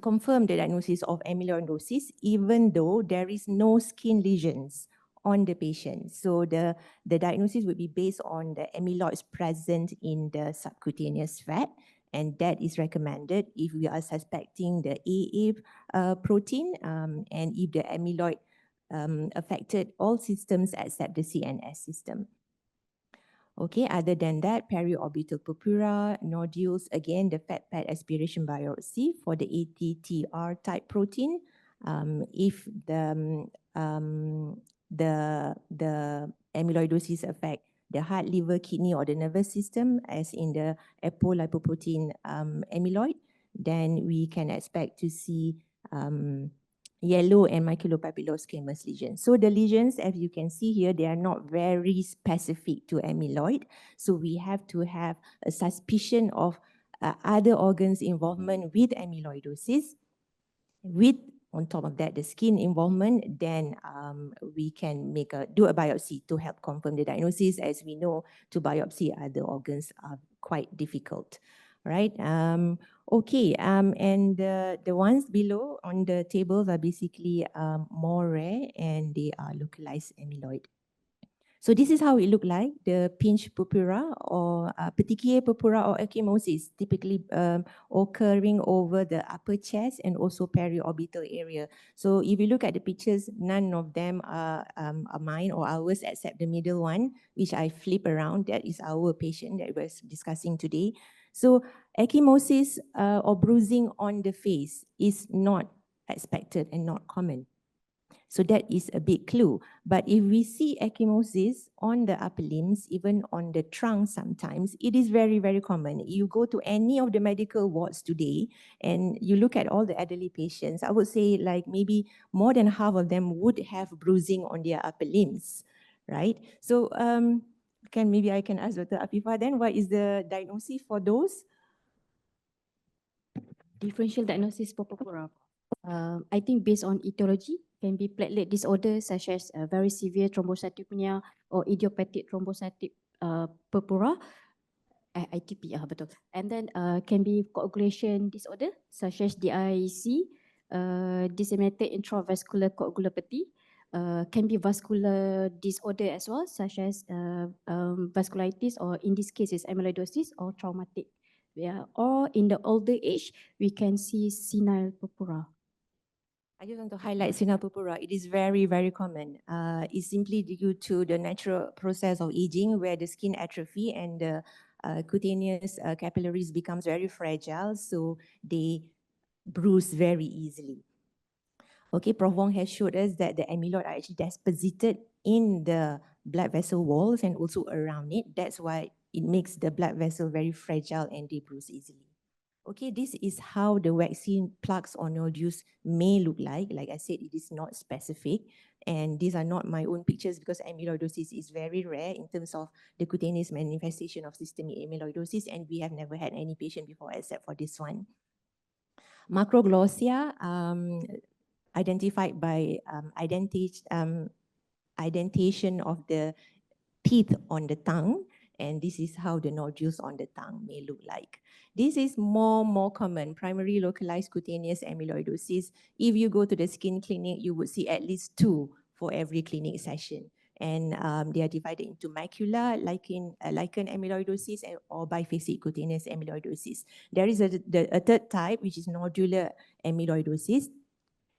confirm the diagnosis of amyloidosis, even though there is no skin lesions on the patient. So the diagnosis would be based on the amyloids present in the subcutaneous fat, and that is recommended if we are suspecting the AA protein, and if the amyloid affected all systems except the CNS system. Okay, other than that, periorbital purpura, nodules, again, the fat pad aspiration biopsy for the ATTR type protein. If the amyloidosis affect the heart, liver, kidney, or the nervous system, as in the apolipoprotein amyloid, then we can expect to see yellow and maculopapuloschemous lesions. So the lesions, as you can see here, they are not very specific to amyloid. So we have to have a suspicion of other organs involvement with amyloidosis. With, on top of that, the skin involvement, then we can do a biopsy to help confirm the diagnosis. As we know, to biopsy other organs are quite difficult, right? Okay, and the ones below on the tables are basically more rare, and they are localized amyloid. So this is how it look like, the pinch purpura or petechiae purpura or ecchymosis, typically occurring over the upper chest and also periorbital area. So if you look at the pictures, none of them are mine or ours except the middle one, which I flip around. That is our patient that we're discussing today. So ecchymosis or bruising on the face is not expected and not common. So that is a big clue. But if we see ecchymosis on the upper limbs, even on the trunk sometimes, it is very, very common. You go to any of the medical wards today and you look at all the elderly patients, I would say like maybe more than half of them would have bruising on their upper limbs, right? So maybe I can ask Dr. Afifah then, what is the diagnosis for those? Differential diagnosis for purpura. I think based on etiology, can be platelet disorder such as very severe thrombocytopenia or idiopathic thrombocytic purpura, ITP, betul. And then can be coagulation disorder such as DIC, disseminated intravascular coagulopathy, can be vascular disorder as well, such as vasculitis, or in this case is amyloidosis or traumatic. Yeah, or in the older age, we can see senile purpura. I just want to highlight senile purpura. It is very, very common. It's simply due to the natural process of aging where the skin atrophy and the cutaneous capillaries becomes very fragile, so they bruise very easily. Okay, Prof. Wong has showed us that the amyloid are actually deposited in the blood vessel walls and also around it. That's why it makes the blood vessel very fragile and they bruise easily. Okay, this is how the waxy plaques or nodules may look like. Like I said, it is not specific. And these are not my own pictures because amyloidosis is very rare in terms of the cutaneous manifestation of systemic amyloidosis. And we have never had any patient before except for this one. Macroglossia, identified by indentation of the teeth on the tongue. And this is how the nodules on the tongue may look like. This is more common, primary localized cutaneous amyloidosis. If you go to the skin clinic, you would see at least 2 for every clinic session. And they are divided into macular, lichen amyloidosis, or biphasic cutaneous amyloidosis. There is a third type, which is nodular amyloidosis.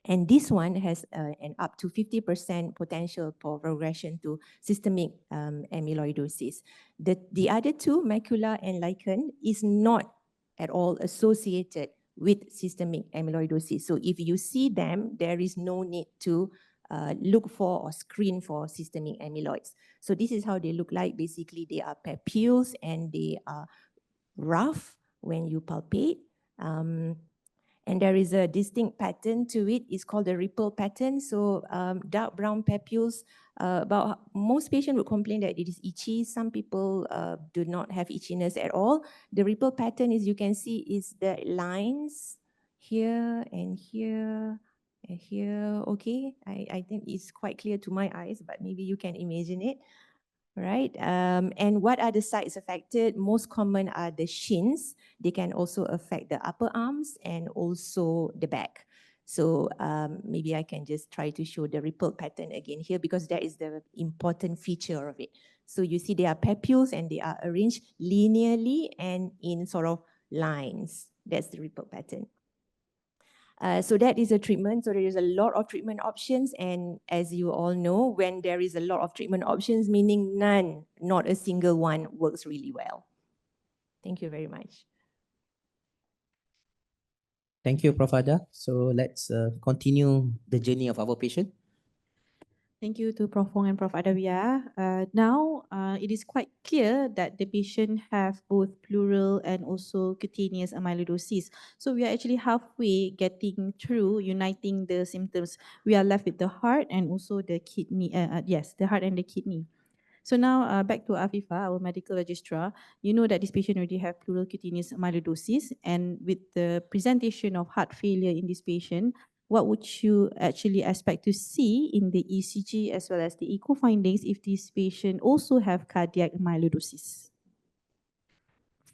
And this one has an up to 50% potential for progression to systemic amyloidosis. The other two, macula and lichen, is not at all associated with systemic amyloidosis. So if you see them, there is no need to look for or screen for systemic amyloids. So this is how they look like. Basically, they are papules and they are rough when you palpate. And there is a distinct pattern to it. It's called the ripple pattern. So dark brown papules, most patients would complain that it is itchy. Some people do not have itchiness at all. The ripple pattern, is you can see, is the lines here and here and here. Okay, I think it's quite clear to my eyes, but maybe you can imagine it. Right, and what are the sites affected? Most common are the shins. They can also affect the upper arms and also the back. So maybe I can just try to show the ripple pattern again here, because that is the important feature of it. So you see there are papules and they are arranged linearly and in sort of lines. That's the ripple pattern. So that is a treatment. So there is a lot of treatment options. And as you all know, when there is a lot of treatment options, meaning none, not a single one works really well. Thank you very much. Thank you, Prof. Ada. So let's continue the journey of our patient. Thank you to Prof. Wong and Prof. Adawiyah. Now, it is quite clear that the patient have both pleural and also cutaneous amyloidosis. So we are actually halfway getting through uniting the symptoms. We are left with the heart and also the kidney. Yes, the heart and the kidney. So now back to Afifah, our medical registrar. You know that this patient already have pleural cutaneous amyloidosis, and with the presentation of heart failure in this patient, what would you actually expect to see in the ECG as well as the echo findings if this patient also have cardiac amyloidosis?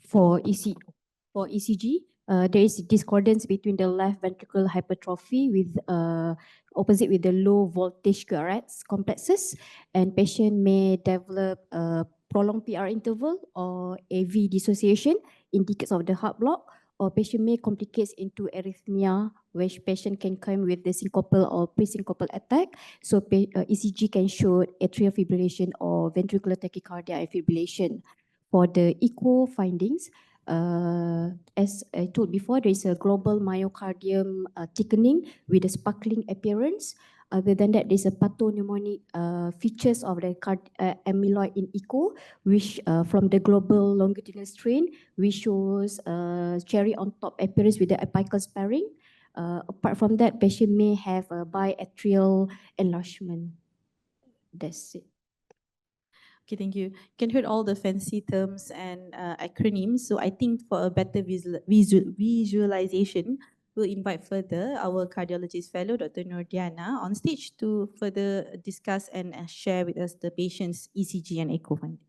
For ECG, there is discordance between the left ventricular hypertrophy with opposite with the low voltage QRS complexes, and patient may develop prolonged PR interval or AV dissociation, indicates of the heart block, or patient may complicate into arrhythmia, which patient can come with the syncopal or pre-syncopal attack. So ECG can show atrial fibrillation or ventricular tachycardia and fibrillation. For the echo findings, as I told before, there is a global myocardium thickening with a sparkling appearance. Other than that, there's a pathognomonic features of the amyloid in echo, which from the global longitudinal strain, which shows cherry on top appearance with the apical sparing. Apart from that, patient may have a biatrial enlargement. That's it. Okay, thank you. You can hear all the fancy terms and acronyms. So I think for a better visualization, we'll invite further our cardiologist fellow, Dr. Nordiana, on stage to further discuss and share with us the patient's ECG and echo findings.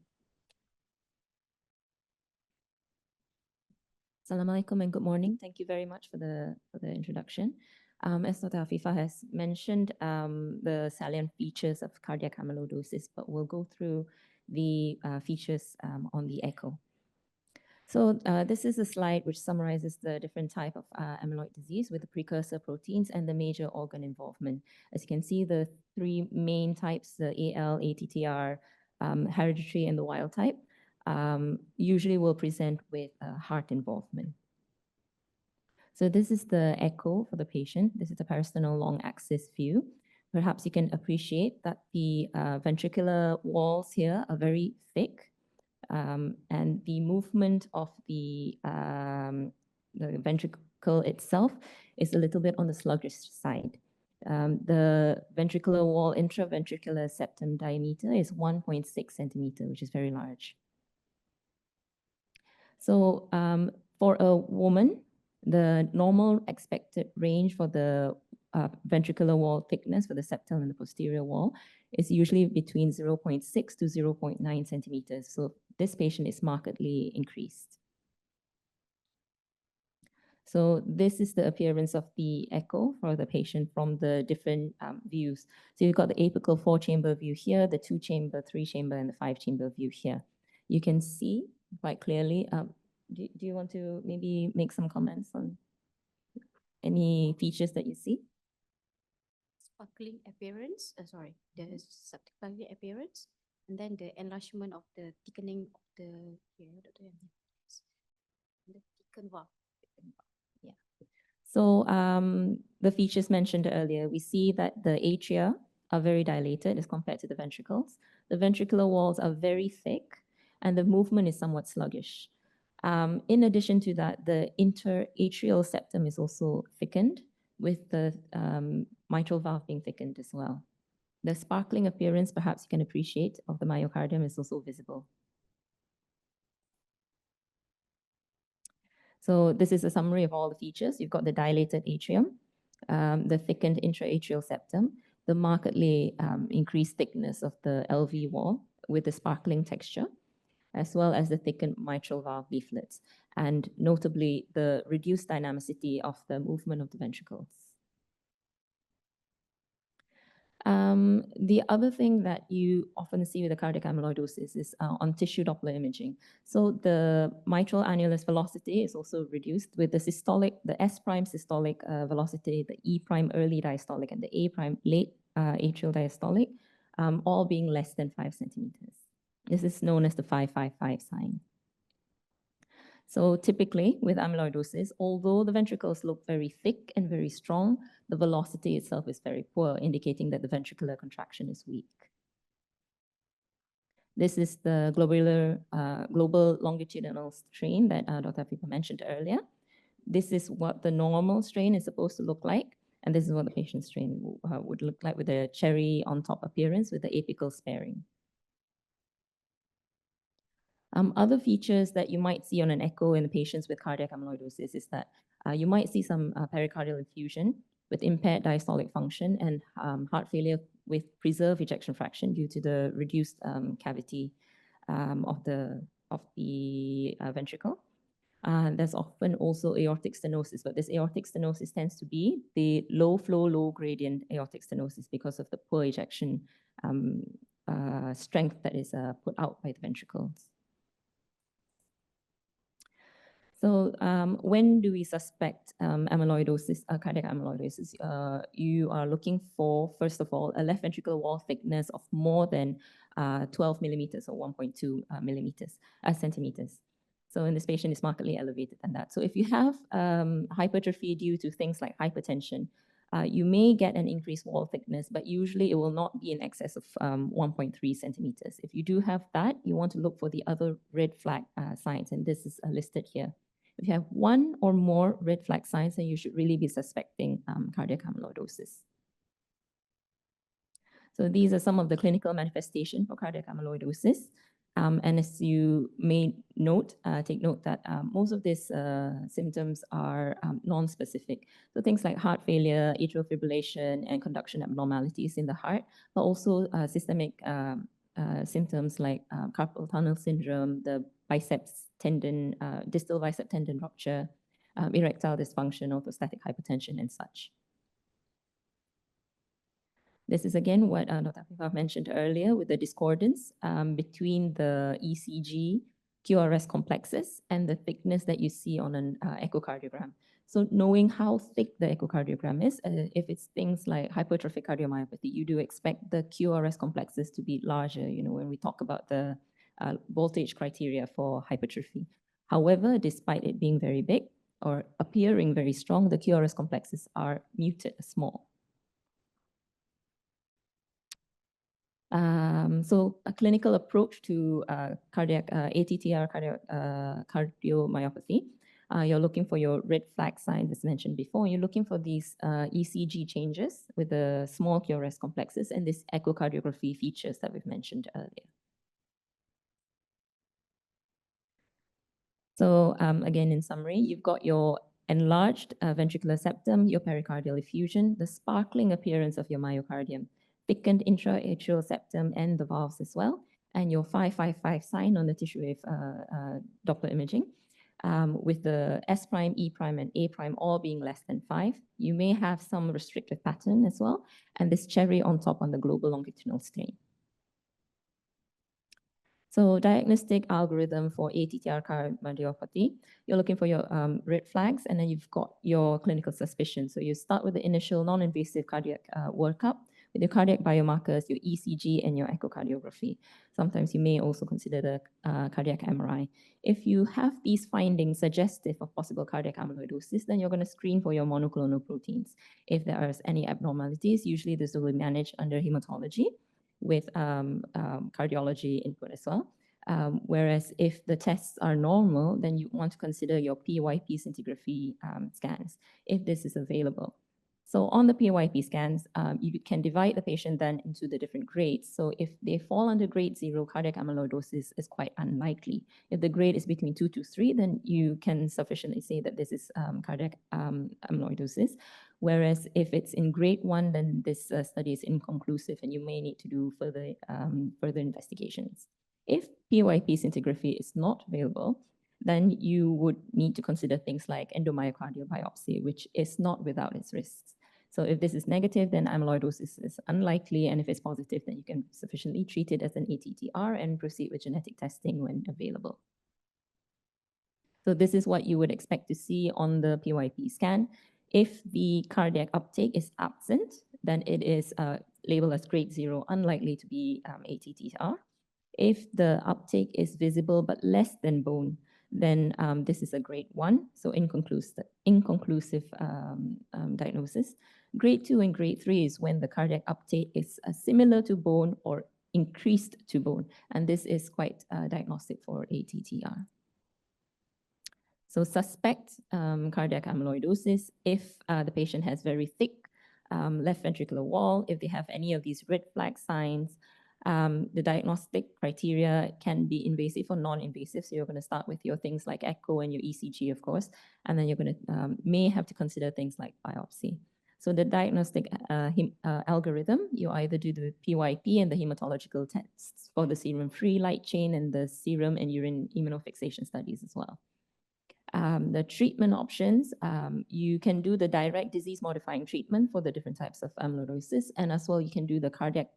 Assalamualaikum and good morning. Thank you very much for the introduction. As Dr. Afifah has mentioned, the salient features of cardiac amyloidosis, but we'll go through the features on the echo. So this is a slide which summarizes the different type of amyloid disease with the precursor proteins and the major organ involvement. As you can see, the three main types, the AL, ATTR, hereditary, and the wild type, usually will present with heart involvement. So this is the echo for the patient. This is the parasternal long axis view. Perhaps you can appreciate that the ventricular walls here are very thick, and the movement of the ventricle itself is a little bit on the sluggish side. The ventricular wall intraventricular septum diameter is 1.6 centimeter, which is very large. So for a woman, the normal expected range for the ventricular wall thickness for the septal and the posterior wall is usually between 0.6 to 0.9 centimeters. So this patient is markedly increased. So this is the appearance of the echo for the patient from the different views. So you've got the apical 4-chamber view here, the 2-chamber, 3-chamber, and the 5-chamber view here. You can see quite clearly. Do you want to maybe make some comments on any features that you see? Sparkling appearance, the sparkling appearance, and then the enlargement of the thickening of the thickened valve. Yeah. So the features mentioned earlier, we see that the atria are very dilated as compared to the ventricles. The ventricular walls are very thick, and the movement is somewhat sluggish. In addition to that, the interatrial septum is also thickened, with the mitral valve being thickened as well. The sparkling appearance, perhaps you can appreciate, of the myocardium is also visible. So this is a summary of all the features. You've got the dilated atrium, the thickened intraatrial septum, the markedly increased thickness of the LV wall with the sparkling texture, as well as the thickened mitral valve leaflets, and notably the reduced dynamicity of the movement of the ventricles. The other thing that you often see with the cardiac amyloidosis is on tissue Doppler imaging. So the mitral annulus velocity is also reduced with the systolic, the S prime systolic velocity, the E prime early diastolic, and the A prime late atrial diastolic, all being less than 5 centimeters. This is known as the 555 sign. So typically with amyloidosis, although the ventricles look very thick and very strong, the velocity itself is very poor, indicating that the ventricular contraction is weak. This is the global longitudinal strain that Dr. Afifah mentioned earlier. This is what the normal strain is supposed to look like, and this is what the patient strain would look like with a cherry on top appearance with the apical sparing. Other features that you might see on an echo in the patients with cardiac amyloidosis is that you might see some pericardial effusion with impaired diastolic function and heart failure with preserved ejection fraction due to the reduced cavity of the ventricle. There's often also aortic stenosis, but this aortic stenosis tends to be the low flow, low gradient aortic stenosis because of the poor ejection strength that is put out by the ventricles. So when do we suspect amyloidosis, cardiac amyloidosis? You are looking for, first of all, a left ventricular wall thickness of more than 12 millimeters or 1.2 centimeters. So in this patient, it's markedly elevated than that. So if you have hypertrophy due to things like hypertension, you may get an increased wall thickness, but usually it will not be in excess of 1.3 centimeters. If you do have that, you want to look for the other red flag signs, and this is listed here. If you have one or more red flag signs, then you should really be suspecting cardiac amyloidosis. So these are some of the clinical manifestations for cardiac amyloidosis. And as you may note, take note that most of these symptoms are non-specific. So things like heart failure, atrial fibrillation, and conduction abnormalities in the heart, but also systemic symptoms like carpal tunnel syndrome, the biceps tendon, distal bicep tendon rupture, erectile dysfunction, orthostatic hypertension, and such. This is again what Dr. Afifah mentioned earlier with the discordance between the ECG QRS complexes and the thickness that you see on an echocardiogram. So knowing how thick the echocardiogram is, if it's things like hypertrophic cardiomyopathy, you do expect the QRS complexes to be larger, you know, when we talk about the voltage criteria for hypertrophy. However, despite it being very big or appearing very strong, the QRS complexes are muted, small. So a clinical approach to cardiac ATTR cardiomyopathy, you're looking for your red flag signs as mentioned before. You're looking for these ECG changes with the small QRS complexes and this echocardiography features that we've mentioned earlier. So again, in summary, you've got your enlarged ventricular septum, your pericardial effusion, the sparkling appearance of your myocardium, thickened intraatrial septum and the valves as well, and your 555 sign on the tissue wave Doppler imaging, with the S prime, E prime, and A prime all being less than 5. You may have some restrictive pattern as well, and this cherry on top on the global longitudinal strain. So diagnostic algorithm for ATTR cardiomyopathy, you're looking for your red flags, and then you've got your clinical suspicion. So you start with the initial non-invasive cardiac workup with your cardiac biomarkers, your ECG, and your echocardiography. Sometimes you may also consider the cardiac MRI. If you have these findings suggestive of possible cardiac amyloidosis, then you're going to screen for your monoclonal proteins. If there are any abnormalities, usually this will be managed under hematology with cardiology input as well. Whereas if the tests are normal, then you want to consider your PYP scintigraphy scans, if this is available. So on the PYP scans, you can divide the patient then into the different grades. So if they fall under grade 0, cardiac amyloidosis is quite unlikely. If the grade is between 2 to 3, then you can sufficiently say that this is cardiac amyloidosis. Whereas if it's in grade 1, then this study is inconclusive and you may need to do further investigations. If PYP scintigraphy is not available, then you would need to consider things like endomyocardial biopsy, which is not without its risks. So if this is negative, then amyloidosis is unlikely, and if it's positive, then you can sufficiently treat it as an ATTR and proceed with genetic testing when available. So this is what you would expect to see on the PYP scan. If the cardiac uptake is absent, then it is labeled as grade 0, unlikely to be ATTR. If the uptake is visible but less than bone, then this is a grade 1, so inconclusive diagnosis. Grade 2 and grade 3 is when the cardiac uptake is similar to bone or increased to bone, and this is quite diagnostic for ATTR. So suspect cardiac amyloidosis if the patient has very thick left ventricular wall, if they have any of these red flag signs. The diagnostic criteria can be invasive or non-invasive. So you're going to start with your things like echo and your ECG, of course, and then you're going to may have to consider things like biopsy. So the diagnostic algorithm, you either do the PYP and the hematological tests for the serum free light chain and the serum and urine immunofixation studies as well. The treatment options, you can do the direct disease-modifying treatment for the different types of amyloidosis, and as well you can do the cardiac,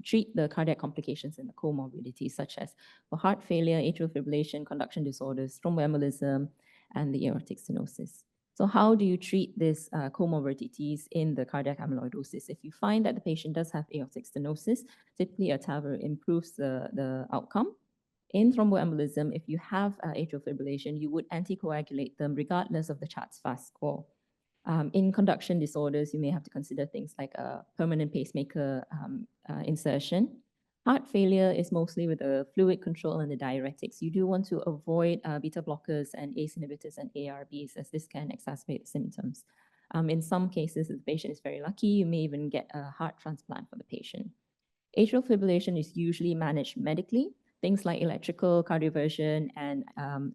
treat the cardiac complications and the comorbidities such as for heart failure, atrial fibrillation, conduction disorders, thromboembolism, and the aortic stenosis. So how do you treat these comorbidities in the cardiac amyloidosis? If you find that the patient does have aortic stenosis, typically a TAVR improves the outcome. In thromboembolism, if you have atrial fibrillation, you would anticoagulate them regardless of the CHARTS-FAST score. In conduction disorders, you may have to consider things like a permanent pacemaker insertion. Heart failure is mostly with the fluid control and the diuretics. You do want to avoid beta blockers and ACE inhibitors and ARBs, as this can exacerbate symptoms. In some cases, if the patient is very lucky, you may even get a heart transplant for the patient. Atrial fibrillation is usually managed medically. Things like electrical cardioversion and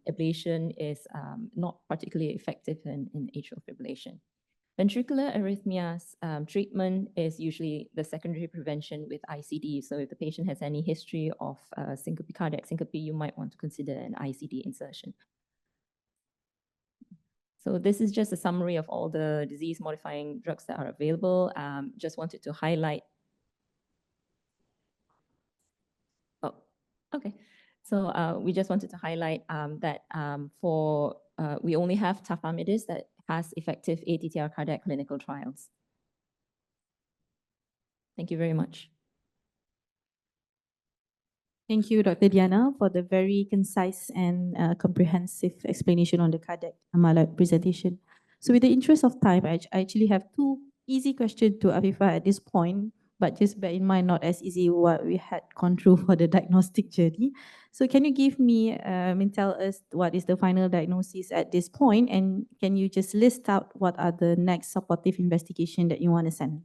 ablation is not particularly effective in atrial fibrillation. Ventricular arrhythmias treatment is usually the secondary prevention with ICD. So if the patient has any history of syncope, cardiac syncope, you might want to consider an ICD insertion. So this is just a summary of all the disease-modifying drugs that are available. Just wanted to highlight. Oh, okay. So we just wanted to highlight that we only have tafamidis that has effective ATTR cardiac clinical trials. Thank you very much. Thank you, Dr. Diana, for the very concise and comprehensive explanation on the cardiac amyloid presentation. So with the interest of time, I actually have two easy questions to Afifah at this point, but just bear in mind, not as easy what we had gone through for the diagnostic journey. So can you give me and tell us what is the final diagnosis at this point, and can you just list out what are the next supportive investigation that you want to send?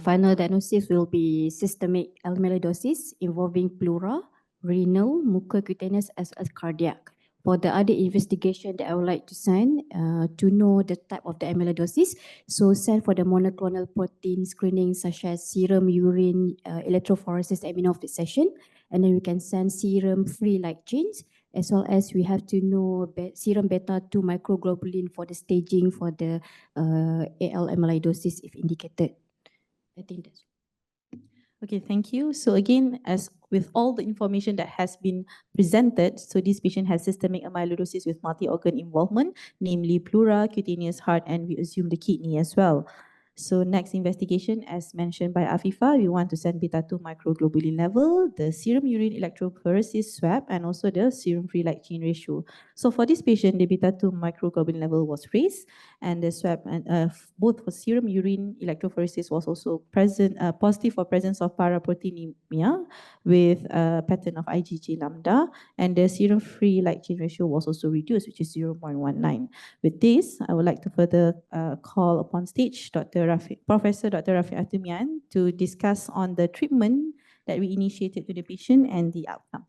Final diagnosis will be systemic amyloidosis involving pleura, renal, mucocutaneous as well as cardiac. For the other investigation that I would like to send to know the type of the amyloidosis, so send for the monoclonal protein screening such as serum, urine, electrophoresis, immunofixation, and then we can send serum free light chains, as well as we have to know serum beta-2 microglobulin for the staging for the AL amyloidosis if indicated. I think that's Okay, thank you. So again, as with all the information that has been presented, so this patient has systemic amyloidosis with multi-organ involvement, namely pleura, cutaneous heart, and we assume the kidney as well. So next investigation, as mentioned by Afifah, we want to send beta-2 microglobulin level, the serum urine electrophoresis swab, and also the serum free light chain ratio. So for this patient, the beta-2 microglobulin level was raised, and the swab, both for serum urine electrophoresis was also present, positive for presence of paraproteinemia with a pattern of IgG lambda, and the serum free light chain ratio was also reduced, which is 0.19. With this, I would like to further call upon stage Professor Dr. Rafiq Atumian to discuss on the treatment that we initiated to the patient and the outcome.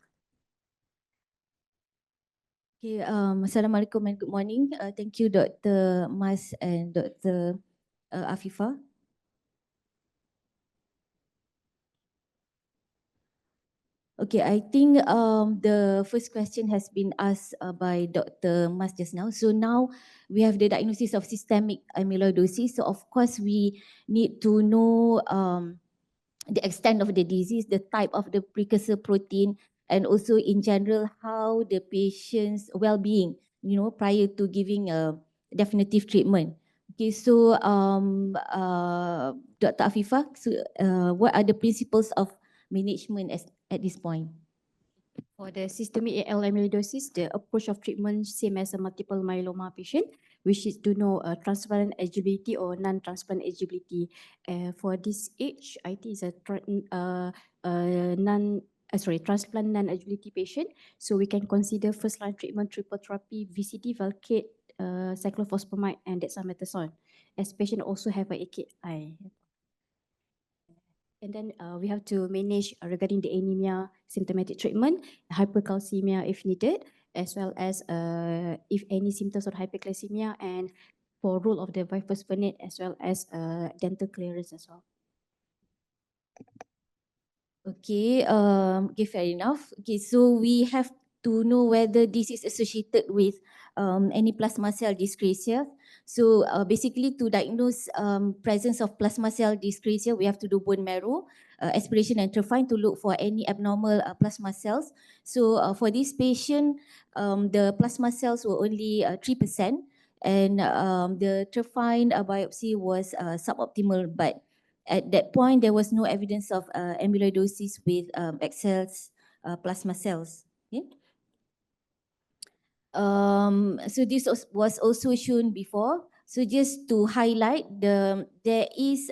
Okay, Assalamualaikum and good morning. Thank you, Dr. Mas and Dr. Afifah. Okay, I think the first question has been asked by Dr. Mas just now. So now we have the diagnosis of systemic amyloidosis. So of course we need to know the extent of the disease, the type of the precursor protein, and also in general how the patient's well-being, prior to giving a definitive treatment. Okay, so Dr. Afifah, so, what are the principles of management at this point? For the systemic AL amyloidosis, the approach of treatment same as a multiple myeloma patient, which is to know transplant eligibility or non-transplant eligibility. For this age, I think it's a transplant non-eligibility patient. So we can consider first-line treatment triple therapy, VCT, Velcade, cyclophosphamide, and dexamethasone. As patient also have a AKI. And then we have to manage regarding the anemia symptomatic treatment, hypercalcemia if needed, as well as if any symptoms of hyperglycemia, and for role of the biphosphonate as well as dental clearance as well. Okay, okay, fair enough. Okay, so we have to know whether this is associated with any plasma cell dyscrasia. So basically to diagnose presence of plasma cell dyscrasia, we have to do bone marrow aspiration and trophine to look for any abnormal plasma cells. So for this patient, the plasma cells were only 3%, and the trophine biopsy was suboptimal, but at that point there was no evidence of amyloidosis with excess plasma cells. Okay. So this was also shown before. So just to highlight, there is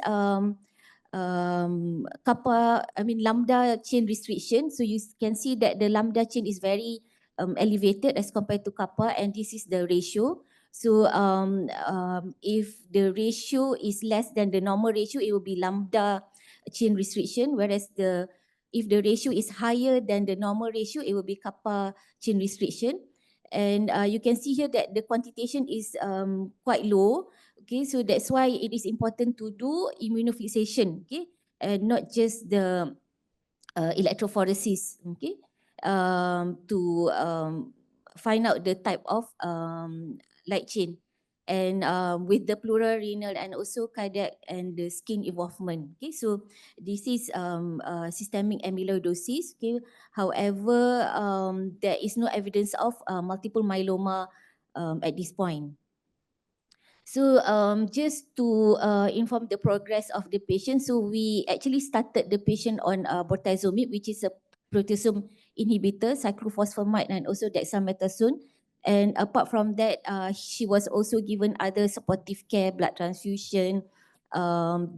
lambda chain restriction. So you can see that the lambda chain is very elevated as compared to kappa, and this is the ratio. So if the ratio is less than the normal ratio, it will be lambda chain restriction, whereas if the ratio is higher than the normal ratio, it will be kappa chain restriction. And you can see here that the quantitation is quite low. Okay, so that's why it is important to do immunofixation, okay, and not just the electrophoresis, okay, to find out the type of light chain, and with the pleural, renal, and also cardiac and the skin involvement. Okay, so this is systemic amyloidosis. Okay, however, there is no evidence of multiple myeloma at this point. So just to inform the progress of the patient, so we actually started the patient on bortezomib, which is a proteasome inhibitor, cyclophosphamide, and also dexamethasone. And apart from that, she was also given other supportive care, blood transfusion, fluid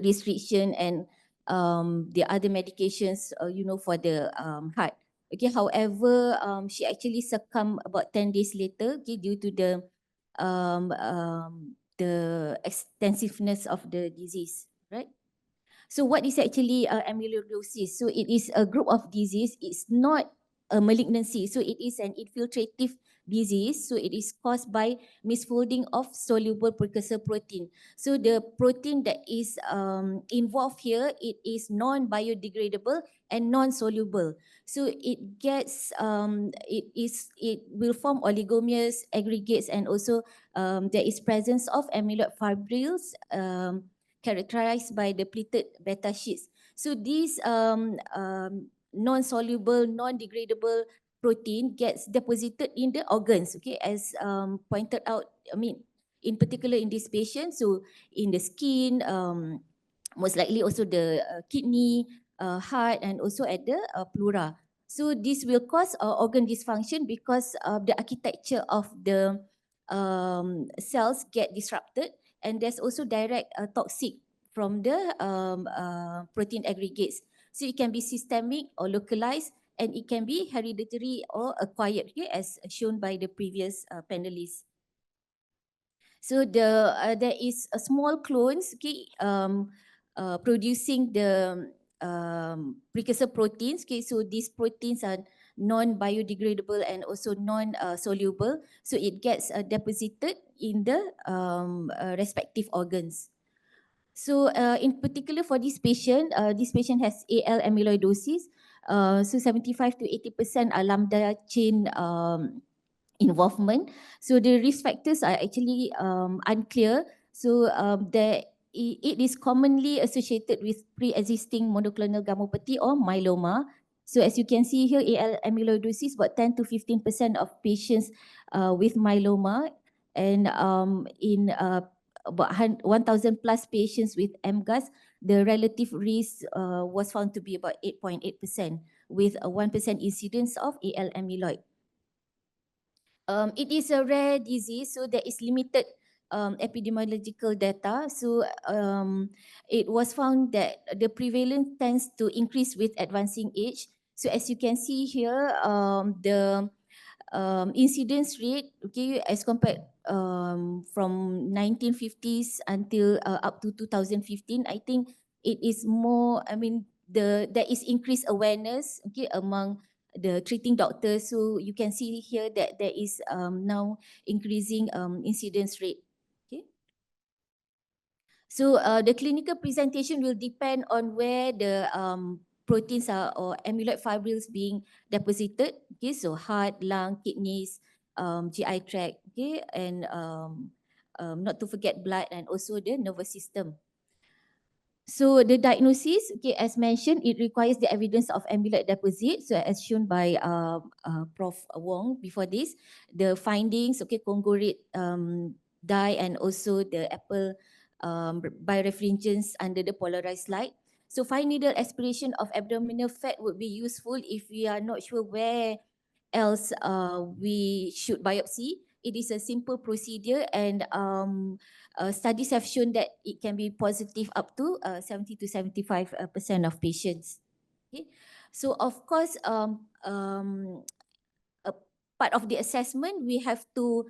restriction, and the other medications, for the heart. Okay, however, she actually succumbed about 10 days later, okay, due to the extensiveness of the disease, right? So what is actually amyloidosis? So it is a group of disease. It's not a malignancy. So it is an infiltrative disease. So it is caused by misfolding of soluble precursor protein. So the protein that is involved here, it is non-biodegradable and non-soluble. So it gets, it will form oligomers, aggregates, and also there is presence of amyloid fibrils characterized by the pleated beta sheets. So these non-soluble, non-degradable protein gets deposited in the organs, okay, as pointed out, in particular in this patient. So in the skin, most likely also the kidney, heart, and also at the pleura. So this will cause organ dysfunction because the architecture of the cells get disrupted, and there's also direct toxic from the protein aggregates. So it can be systemic or localized, and it can be hereditary or acquired, okay, as shown by the previous panelists. So there is a small clones, okay, producing the precursor proteins. Okay, so these proteins are non-biodegradable and also non-soluble. So it gets deposited in the respective organs. So in particular for this patient has AL amyloidosis. So 75 to 80% are lambda chain involvement. So the risk factors are actually unclear. So it is commonly associated with pre-existing monoclonal gammopathy or myeloma. So as you can see here, AL amyloidosis, about 10 to 15% of patients with myeloma, and in about 1,000 plus patients with MGUS, the relative risk was found to be about 8.8% with a 1% incidence of AL amyloid. It is a rare disease, so there is limited epidemiological data. So it was found that the prevalence tends to increase with advancing age. So as you can see here, the incidence rate, okay, as compared from 1950s until up to 2015, I think it is more, I mean, there is increased awareness, okay, among the treating doctors. So you can see here that there is now increasing incidence rate. Okay. So the clinical presentation will depend on where the proteins are or amyloid fibrils being deposited. Okay, so heart, lung, kidneys, GI tract, okay, and not to forget blood and also the nervous system. So the diagnosis, okay, as mentioned, it requires the evidence of amyloid deposit. So as shown by Prof. Wong before this, the findings, okay, congruent dye and also the apple birefringence under the polarized light. So fine needle aspiration of abdominal fat would be useful if we are not sure where else we should biopsy. It is a simple procedure, and studies have shown that it can be positive up to 70 to 75% of patients. Okay, so of course, a part of the assessment we have to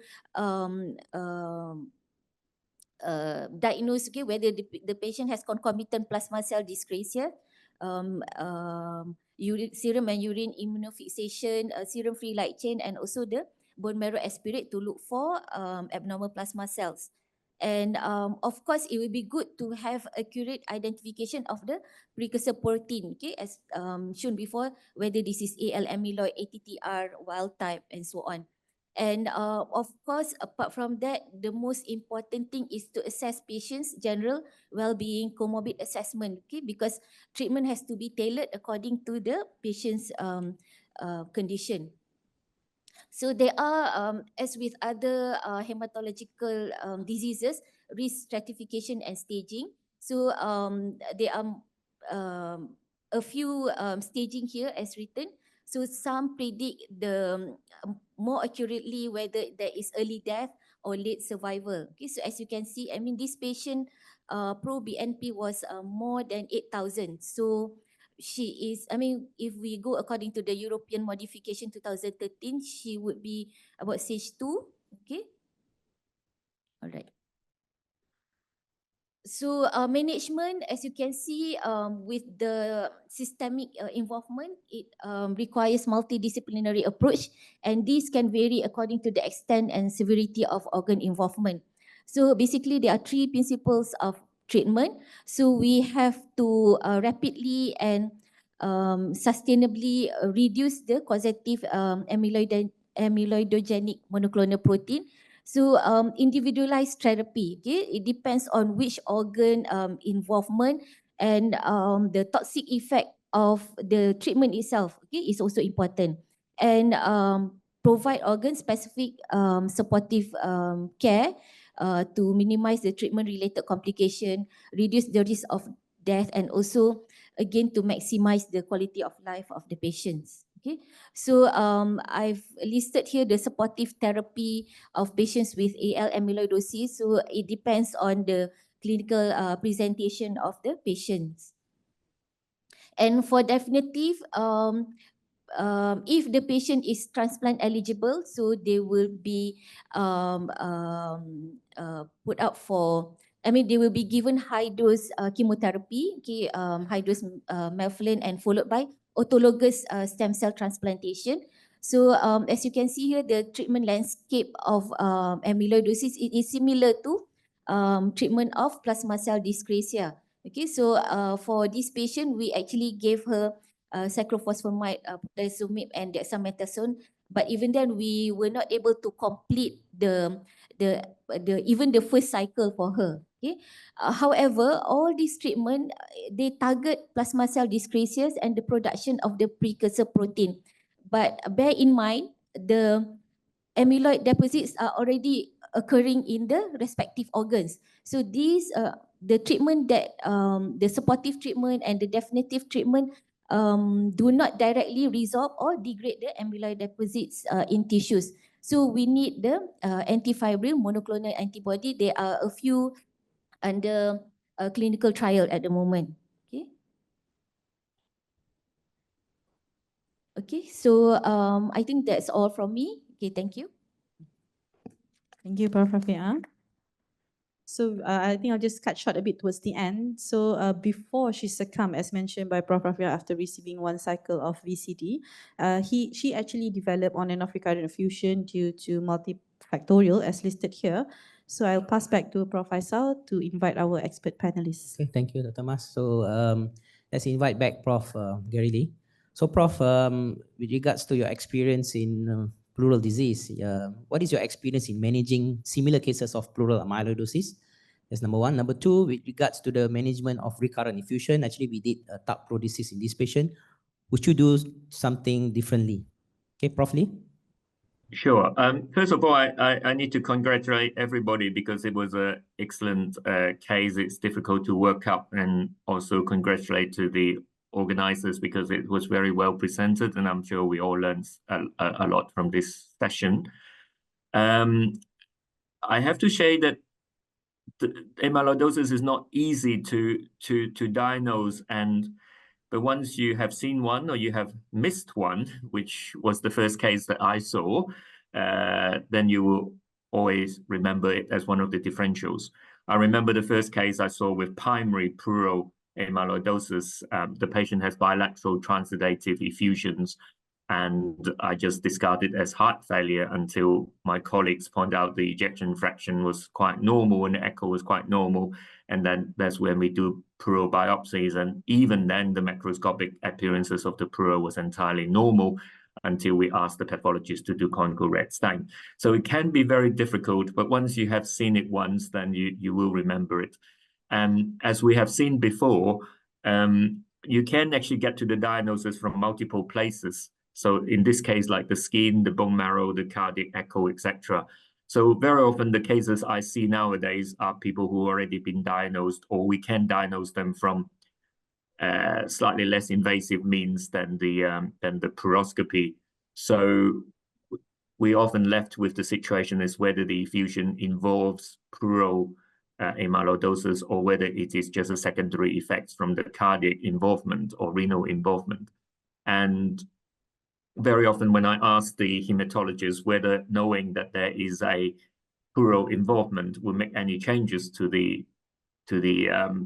diagnose, okay, whether the patient has concomitant plasma cell dyscrasia, serum and urine immunofixation, serum free light chain, and also the bone marrow aspirate to look for abnormal plasma cells. And of course, it will be good to have accurate identification of the precursor protein, okay, as shown before, whether this is AL amyloid, ATTR, wild type, and so on. And of course, apart from that, the most important thing is to assess patients' general well-being, comorbid assessment, okay, because treatment has to be tailored according to the patient's condition. So there are, as with other hematological diseases, risk stratification and staging. So there are a few staging here as written. So some predict the more accurately whether there is early death or late survival. Okay, so as you can see, I mean, this patient pro-BNP was more than 8,000. So she is, I mean, if we go according to the European modification 2013, she would be about stage 2. Okay. All right. So management, as you can see, with the systemic involvement, it requires multidisciplinary approach, and this can vary according to the extent and severity of organ involvement. So basically, there are 3 principles of treatment. So we have to rapidly and sustainably reduce the causative amyloidogenic monoclonal protein. So individualized therapy, okay, it depends on which organ involvement, and the toxic effect of the treatment itself, okay, is also important. And provide organ specific supportive care to minimize the treatment-related complication, reduce the risk of death, and also, again, to maximize the quality of life of the patients. Okay, so I've listed here the supportive therapy of patients with AL amyloidosis. So it depends on the clinical presentation of the patients. And for definitive, if the patient is transplant eligible, so they will be put out for, they will be given high dose chemotherapy, okay, high dose melphalan, and followed by autologous stem cell transplantation. So as you can see here, the treatment landscape of amyloidosis, it is similar to treatment of plasma cell dyscrasia. Okay, so for this patient, we actually gave her cyclophosphamide, potassiumab, and dexamethasone. But even then, we were not able to complete even the first cycle for her. Okay. However, all these treatment, they target plasma cell dyscrasias and the production of the precursor protein. But bear in mind, the amyloid deposits are already occurring in the respective organs. So these, the treatment that, the supportive treatment and the definitive treatment do not directly resolve or degrade the amyloid deposits in tissues. So we need the antifibril monoclonal antibody. There are a few under clinical trial at the moment. Okay. Okay, so I think that's all from me. Okay, thank you. Thank you, Prof. Rafi'ah. So I think I'll just cut short a bit towards the end. So before she succumbed, as mentioned by Prof. Rafi'ah, after receiving one cycle of VCD, she actually developed on and off recurrent effusion due to multifactorial, as listed here. So I'll pass back to Prof. Faisal to invite our expert panelists. Okay, thank you, Dr. Mas. So let's invite back Prof. Gary Lee. So Prof, with regards to your experience in pleural disease, what is your experience in managing similar cases of pleural amyloidosis? That's number one. Number two, with regards to the management of recurrent effusion, actually we did a TARIKH prodesis in this patient. Would you do something differently? Okay, Prof. Lee? Sure. First of all, I need to congratulate everybody because it was an excellent case. It's difficult to work up, and also congratulate to the organizers because it was very well presented, and I'm sure we all learned a lot from this session. I have to say that the amyloidosis is not easy to diagnose, but once you have seen one or you have missed one, which was the first case that I saw, then you will always remember it as one of the differentials. I remember the first case I saw with primary pleural amyloidosis. The patient has bilateral transudative effusions, and I just discarded as heart failure until my colleagues pointed out the ejection fraction was quite normal and the echo was quite normal. And then that's when we do pleural biopsies. And even then, the macroscopic appearances of the pleural was entirely normal until we asked the pathologist to do conical red stain. So it can be very difficult, but once you have seen it once, then you will remember it. And as we have seen before, you can actually get to the diagnosis from multiple places. So in this case, like the skin, the bone marrow, the cardiac echo, etc. So very often the cases I see nowadays are people who already been diagnosed, or we can diagnose them from slightly less invasive means than the pleuroscopy. So we often left with the situation is whether the effusion involves pleural amyloidosis or whether it is just a secondary effect from the cardiac involvement or renal involvement. And very often when I ask the hematologist whether knowing that there is a pleural involvement will make any changes to the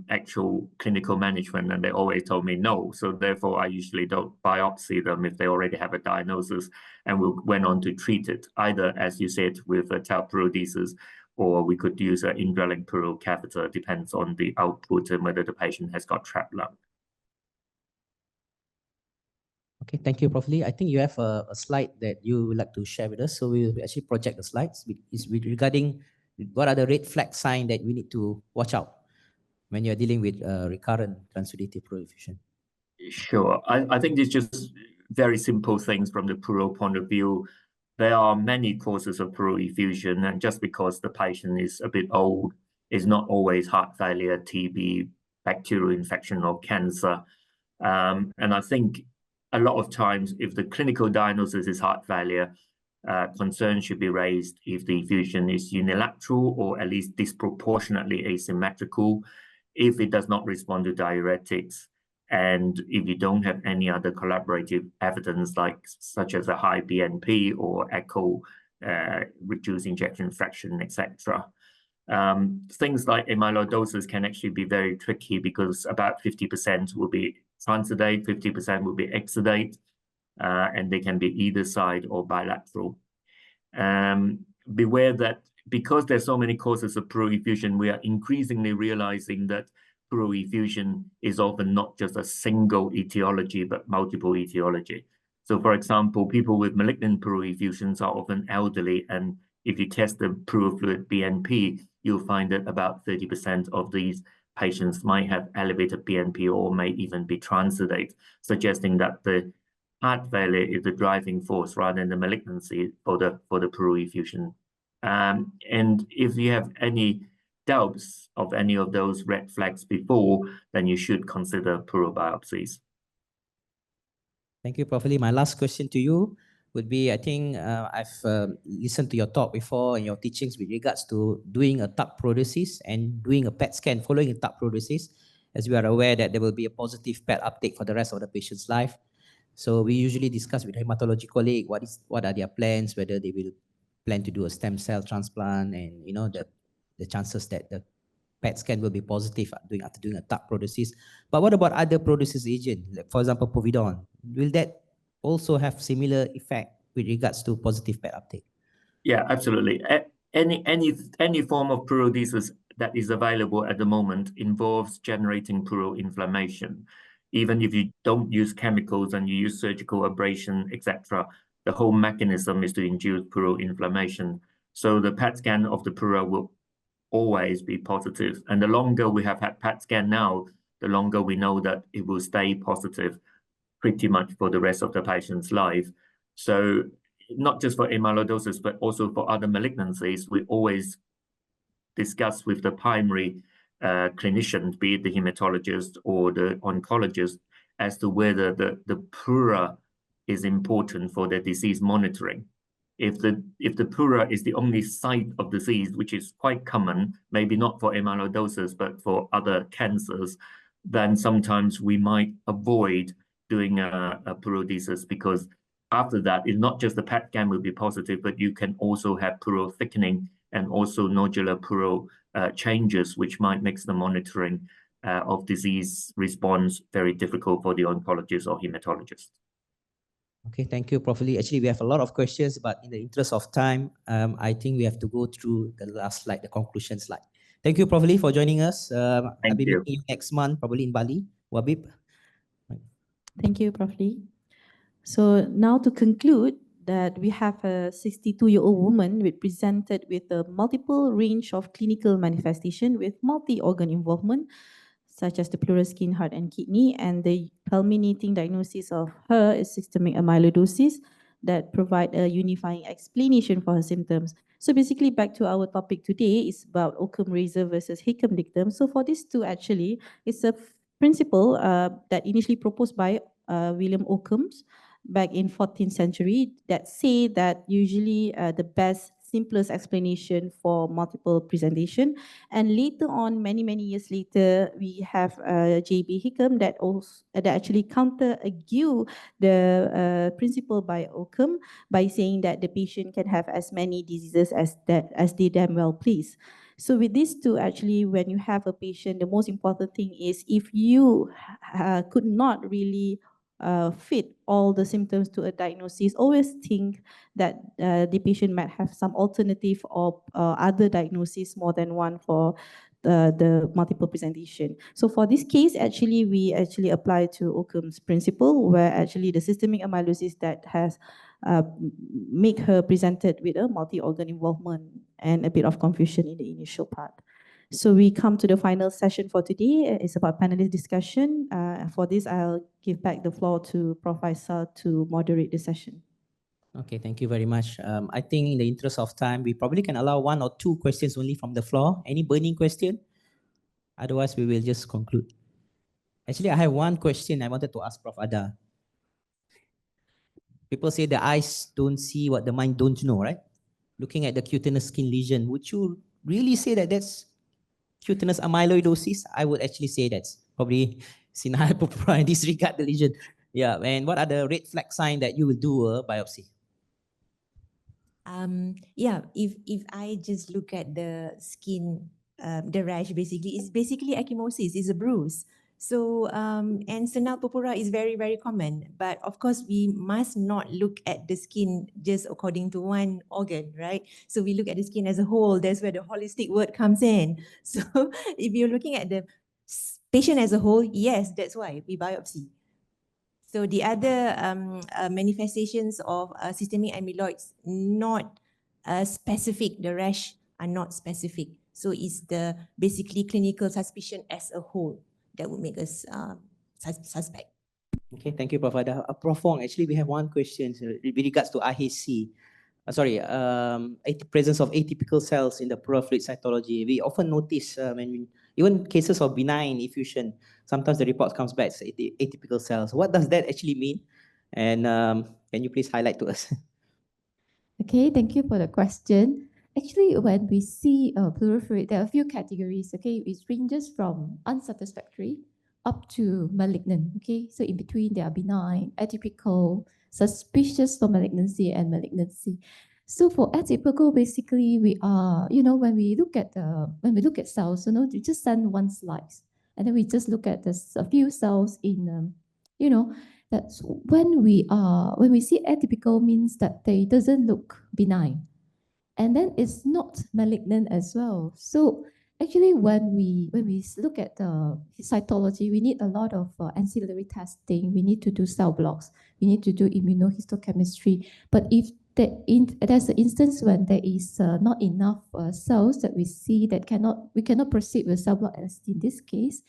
actual clinical management, and they always told me no. So therefore, I usually don't biopsy them if they already have a diagnosis, and we went on to treat it, either, as you said, with a TARIKH prodesis, or we could use an indwelling pleural catheter, depends on the output and whether the patient has got trapped lung. Okay, thank you, Prof. Lee. I think you have a slide that you would like to share with us. So we will actually project the slides. It's regarding what are the red flag signs that we need to watch out when you're dealing with recurrent transudative pleural effusion. Sure. I think it's just very simple things from the pleural point of view. there are many causes of pleural effusion, and just because the patient is a bit old is not always heart failure, TB, bacterial infection, or cancer. And I think a lot of times, if the clinical diagnosis is heart failure, concern should be raised if the effusion is unilateral or at least disproportionately asymmetrical, if it does not respond to diuretics, and if you don't have any other collaborative evidence such as a high BNP or echo, reduced ejection fraction, etc. Things like amyloidosis can actually be very tricky because about 50% will be transudate, 50% will be exudate, and they can be either side or bilateral. Beware that because there's so many causes of pleural effusion, we are increasingly realizing that pleural effusion is often not just a single etiology, but multiple etiology. So for example, people with malignant pleural effusions are often elderly, and if you test the pleural fluid BNP, you'll find that about 30% of these patients might have elevated BNP or may even be transudate, suggesting that the heart failure is the driving force rather than the malignancy for the pleural effusion. And if you have any doubts of any of those red flags before, then you should consider pleural biopsies. Thank you, Prof. Lee. My last question to you would be, I think I've listened to your talk before and your teachings with regards to doing a TARIKH prodesis and doing a PET scan following a TARIKH prodesis, as we are aware that there will be a positive PET uptake for the rest of the patient's life. So we usually discuss with hematology colleague what are their plans, whether they will plan to do a stem cell transplant, and the chances that the PET scan will be positive after doing a TARIKH prodesis. But what about other prodesis agent, like for example povidone? Will that also have similar effect with regards to positive PET uptake? Yeah, absolutely. Any form of pleurodesis that is available at the moment involves generating pleural inflammation. Even if you don't use chemicals and you use surgical abrasion, etc., the whole mechanism is to induce pleural inflammation. So the PET scan of the pleura will always be positive. And the longer we have had PET scan now, the longer we know that it will stay positive pretty much for the rest of the patient's life. So not just for amyloidosis, but also for other malignancies, we always discuss with the primary clinician, be it the hematologist or the oncologist, as to whether the pleura is important for the disease monitoring. If the pleura is the only site of disease, which is quite common, maybe not for amyloidosis, but for other cancers, then sometimes we might avoid doing a pleurodesis, because after that, it's not just the PET scan will be positive, but you can also have pleural thickening and also nodular pleural changes, which might make the monitoring of disease response very difficult for the oncologist or hematologist. Okay, thank you, Prof. Lee. Actually, we have a lot of questions, but in the interest of time, I think we have to go through the last slide, the conclusion slide. Thank you, Prof. Lee, for joining us. I'll be meeting you next month, probably in Bali. Wabib. Thank you, Prof. Lee. So now to conclude, that we have a 62-year-old woman presented with a multiple range of clinical manifestation with multi-organ involvement, such as the pleural, skin, heart, and kidney, and the culminating diagnosis of her is systemic amyloidosis that provide a unifying explanation for her symptoms. So basically, back to our topic today is about Occam razor versus Hickam dictum. So for these two, actually, it's a principle that initially proposed by William Occam back in 14th century that say that usually the best, simplest explanation for multiple presentation. And later on, many years later, we have J.B. Hickam that actually counter-argue the principle by Occam by saying that the patient can have as many diseases as they damn well please. So with these two, actually, when you have a patient, the most important thing is if you could not really fit all the symptoms to a diagnosis, always think that the patient might have some alternative or other diagnosis, more than one for the multiple presentation. So for this case, actually, we actually apply to Occam's principle, where actually the systemic amyloidosis that has make her presented with a multi-organ involvement and a bit of confusion in the initial part. So we come to the final session for today. It's about panelist discussion. For this, I'll give back the floor to Prof. Faisal to moderate the session. Okay, thank you very much. I think in the interest of time, we probably can allow 1 or 2 questions only from the floor. Any burning question? Otherwise, we will just conclude. Actually, I have one question I wanted to ask Prof. Ada. People say the eyes don't see what the mind don't know, right? Looking at the cutaneous skin lesion, would you really say that that's cutaneous amyloidosis? I would actually say that's probably senile purpura and disregard the lesion. Yeah, and what are the red flag signs that you will do a biopsy? Yeah, if I just look at the skin, the rash basically, it's basically ecchymosis, it's a bruise. So, and senile purpura is very, very common. But of course, we must not look at the skin just according to one organ, right? So we look at the skin as a whole. That's where the holistic word comes in. So if you're looking at the patient as a whole, yes, that's why we biopsy. So the other manifestations of systemic amyloids, not specific, the rash are not specific. So it's the basically clinical suspicion as a whole that would make us suspect. Okay, thank you, Prof. Ada. Prof. Wong, actually, we have one question with regards to IHC. Presence of atypical cells in the pleural fluid cytology. We often notice even cases of benign effusion, sometimes the report comes back as atypical cells. What does that actually mean? And can you please highlight to us? Okay, thank you for the question. Actually, when we see pleural fluid, there are a few categories. Okay, it ranges from unsatisfactory up to malignant. Okay, so in between there are benign, atypical, suspicious for malignancy, and malignancy. So for atypical, basically we are, when we look at cells, we just send one slice, and then we just look at a few cells in, that's when we see atypical means that they doesn't look benign, and then it's not malignant as well. So actually, when we look at the cytology, we need a lot of ancillary testing. We need to do cell blocks. We need to do immunohistochemistry. But if there's an instance when there is not enough cells that we see that we cannot proceed with cell block as in this case.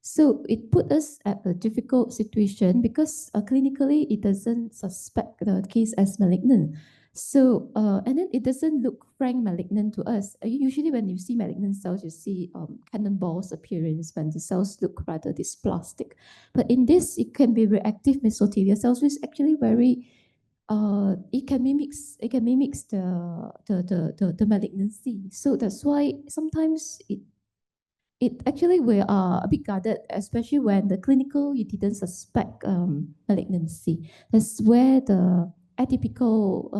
So it put us at a difficult situation because clinically it doesn't suspect the case as malignant. So, and then it doesn't look frank malignant to us. Usually when you see malignant cells, you see cannonballs appearance when the cells look rather dysplastic. But in this, it can be reactive mesothelial cells, which is actually very, it can mimics the malignancy. So that's why sometimes it actually we are a bit guarded, especially when the clinical you didn't suspect malignancy. That's where the atypical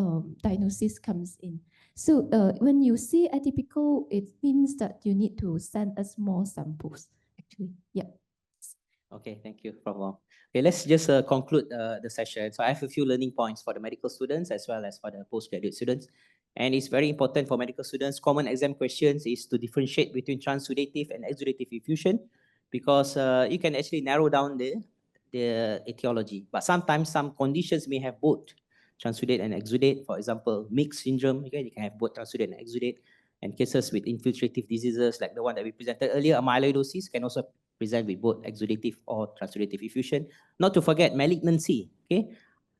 diagnosis comes in. So when you see atypical, it means that you need to send us more samples. Actually, yeah. Okay, thank you, Prof. Wong. Okay, let's just conclude the session. So I have a few learning points for the medical students as well as for the postgraduate students. And it's very important for medical students. Common exam questions is to differentiate between transsudative and exudative effusion because you can actually narrow down the etiology. But sometimes some conditions may have both transudate and exudate. For example, mixed syndrome, okay, you can have both transudate and exudate. And cases with infiltrative diseases like the one that we presented earlier, amyloidosis, can also present with both exudative or transsudative effusion. Not to forget malignancy, okay?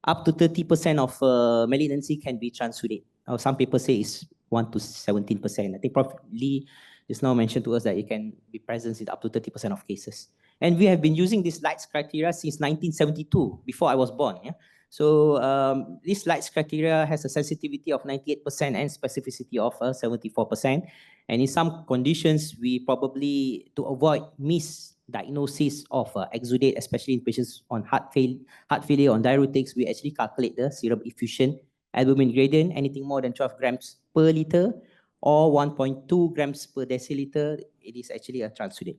Up to 30% of malignancy can be transudate. Some people say it's 1 to 17%. I think Prof. Lee just now mentioned to us that it can be present in up to 30% of cases. And we have been using this Lights criteria since 1972, before I was born. Yeah? So this Lights criteria has a sensitivity of 98% and specificity of 74%. And in some conditions, we probably, to avoid misdiagnosis of exudate, especially in patients on heart failure, on diuretics, we actually calculate the serum effusion albumin gradient, anything more than 12 grams per liter or 1.2 grams per deciliter, it is actually a transudate.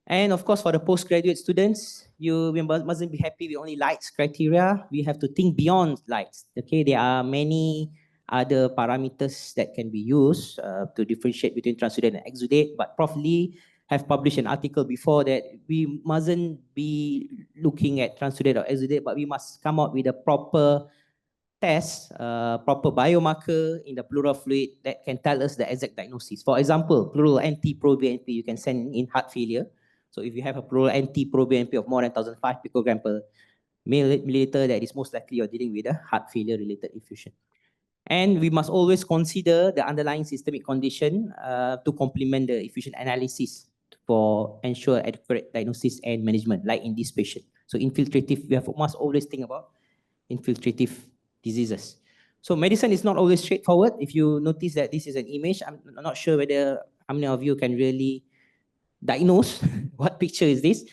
And of course, for the postgraduate students, you mustn't be happy with only Lights criteria. We have to think beyond Lights. Okay, there are many other parameters that can be used to differentiate between transudate and exudate. But Prof. Lee have published an article before that we mustn't be looking at transudate or exudate, but we must come out with a proper test, proper biomarker in the pleural fluid that can tell us the exact diagnosis. For example, pleural NT-proBNP, you can send in heart failure. So if you have a pleural NT-proBNP of more than 1,005 picogram per milliliter, that is most likely you're dealing with a heart failure related effusion. And we must always consider the underlying systemic condition to complement the effusion analysis for ensure adequate diagnosis and management, like in this patient. So infiltrative, must always think about infiltrative diseases. So medicine is not always straightforward. If you notice that this is an image, I'm not sure whether how many of you can really diagnose what picture is this.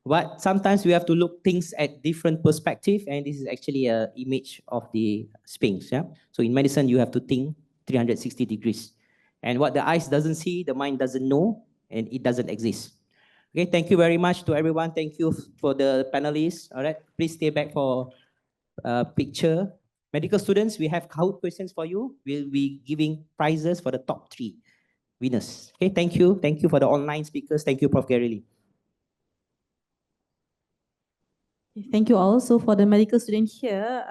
But sometimes we have to look things at different perspective, and this is actually an image of the Sphinx. Yeah. So in medicine, you have to think 360 degrees, and what the eyes doesn't see, the mind doesn't know, and it doesn't exist. Okay. Thank you very much to everyone. Thank you for the panelists. All right. Please stay back for picture. Medical students, we have Kahoot questions for you. We'll be giving prizes for the top 3 winners. Okay. Thank you. Thank you for the online speakers. Thank you, Prof. Gary Lee. Thank you all. So for the medical student here,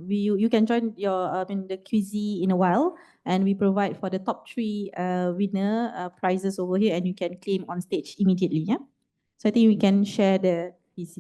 you can join your the quiz in a while, and we provide for the top 3 winner prizes over here, and you can claim on stage immediately. Yeah. So I think we can share the quiz.